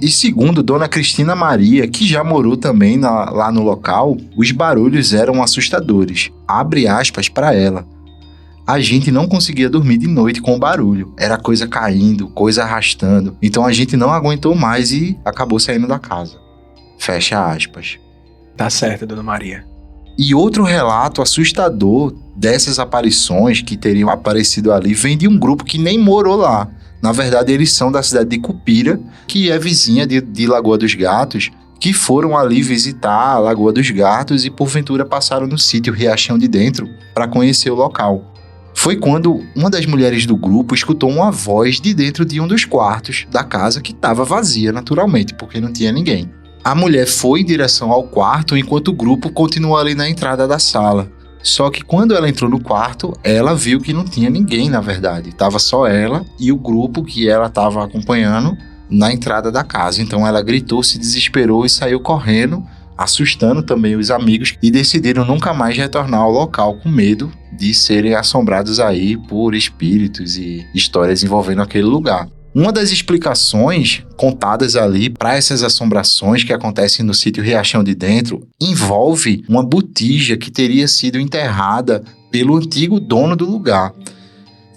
E segundo Dona Cristina Maria, que já morou também lá no local, os barulhos eram assustadores. Abre aspas para ela. A gente não conseguia dormir de noite com o barulho. Era coisa caindo, coisa arrastando. Então a gente não aguentou mais e acabou saindo da casa. Fecha aspas. Tá certo, Dona Maria. E outro relato assustador dessas aparições que teriam aparecido ali vem de um grupo que nem morou lá. Na verdade, eles são da cidade de Cupira, que é vizinha de Lagoa dos Gatos, que foram ali visitar a Lagoa dos Gatos e, porventura, passaram no sítio Riachão de Dentro para conhecer o local. Foi quando uma das mulheres do grupo escutou uma voz de dentro de um dos quartos da casa que estava vazia, naturalmente, porque não tinha ninguém. A mulher foi em direção ao quarto enquanto o grupo continuou ali na entrada da sala. Só que quando ela entrou no quarto, ela viu que não tinha ninguém, na verdade. Estava só ela e o grupo que ela estava acompanhando na entrada da casa. Então ela gritou, se desesperou e saiu correndo, assustando também os amigos, e decidiram nunca mais retornar ao local com medo de serem assombrados aí por espíritos e histórias envolvendo aquele lugar. Uma das explicações contadas ali para essas assombrações que acontecem no sítio Riachão de Dentro envolve uma botija que teria sido enterrada pelo antigo dono do lugar.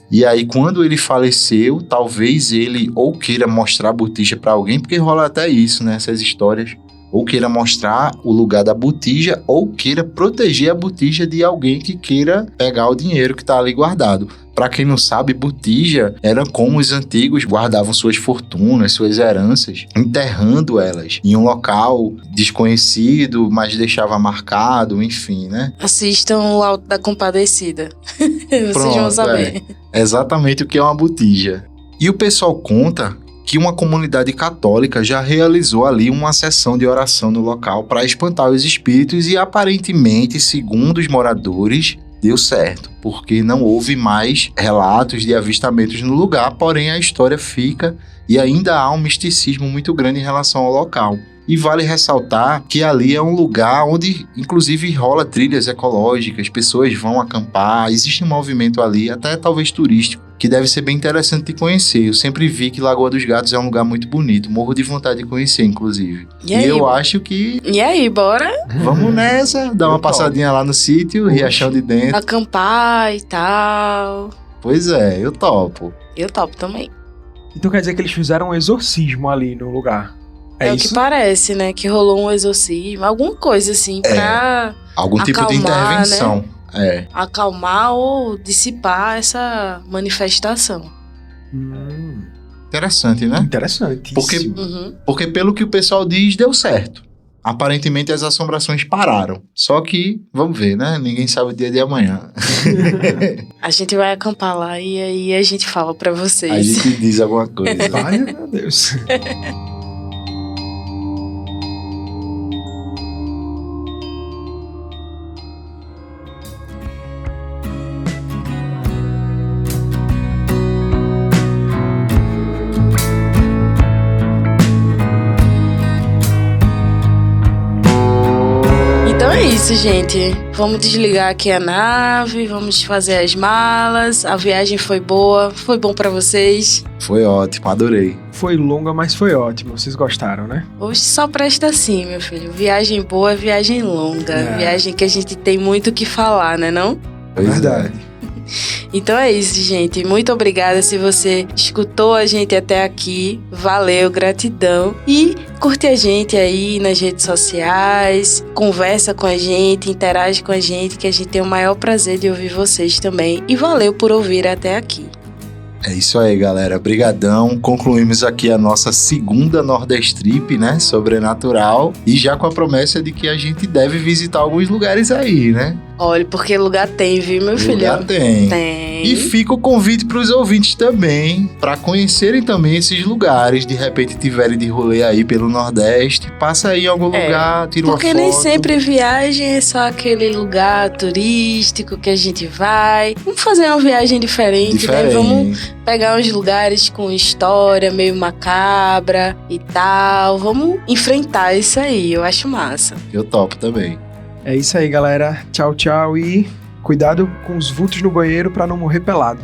E aí, quando ele faleceu, talvez ele ou queira mostrar a botija para alguém, porque rola até isso, né? Essas histórias. Ou queira mostrar o lugar da botija, ou queira proteger a botija de alguém que queira pegar o dinheiro que está ali guardado. Para quem não sabe, botija era como os antigos guardavam suas fortunas, suas heranças, enterrando elas em um local desconhecido, mas deixava marcado, enfim, né? Assistam o Alto da Compadecida. Vocês Pronto, vão saber. É exatamente o que é uma botija. E o pessoal conta que uma comunidade católica já realizou ali uma sessão de oração no local para espantar os espíritos e aparentemente, segundo os moradores, deu certo, porque não houve mais relatos de avistamentos no lugar, porém a história fica e ainda há um misticismo muito grande em relação ao local. E vale ressaltar que ali é um lugar onde, inclusive, rola trilhas ecológicas, pessoas vão acampar, existe um movimento ali, até talvez turístico, que deve ser bem interessante de conhecer. Eu sempre vi que Lagoa dos Gatos é um lugar muito bonito, morro de vontade de conhecer, inclusive. E aí, eu acho que... E aí, bora Vamos nessa, dar uma passadinha lá no sítio, Riachão de Dentro. acampar e tal. Pois é, eu topo. Eu topo também. Então quer dizer que eles fizeram um exorcismo ali no lugar. É o isso? que parece, né? Que rolou um exorcismo, alguma coisa assim, pra Algum tipo de acalmar, intervenção. É. acalmar ou dissipar essa manifestação. Interessante, né? Interessante. Porque- Uhum. Porque pelo que o pessoal diz, deu certo. Aparentemente as assombrações pararam. Só que, vamos ver, né? Ninguém sabe o dia de amanhã. A gente vai acampar lá e aí a gente fala pra vocês. A gente diz alguma coisa. Ai, meu Deus. Então é isso, gente. Vamos desligar aqui a nave, vamos fazer as malas. A viagem foi boa, foi bom pra vocês. Foi ótimo, adorei. Foi longa, mas foi ótimo. Vocês gostaram, né? Hoje só presta assim, meu filho. Viagem boa é viagem longa. É. Viagem que a gente tem muito o que falar, né não? Pois Verdade. Então é isso, gente. Muito obrigada se você escutou a gente até aqui. Valeu, gratidão. E curte a gente aí nas redes sociais, conversa com a gente, interage com a gente, que a gente tem o maior prazer de ouvir vocês também. E valeu por ouvir até aqui. É isso aí, galera. Brigadão. Concluímos aqui a nossa segunda Nordeste Trip, né? Sobrenatural. E já com a promessa de que a gente deve visitar alguns lugares aí, né? Olha, porque lugar tem, viu, meu filho? Lugar tem. Tem. E fica o convite para os ouvintes também, para conhecerem também esses lugares. De repente tiverem de rolê aí pelo Nordeste, passa aí em algum lugar, tira uma foto. Porque nem sempre viagem é só aquele lugar turístico que a gente vai. Vamos fazer uma viagem diferente, né? Vamos pegar uns lugares com história meio macabra e tal. Vamos enfrentar isso aí, eu acho massa. Eu topo também. É isso aí, galera. Tchau, tchau e cuidado com os vultos no banheiro pra não morrer pelado.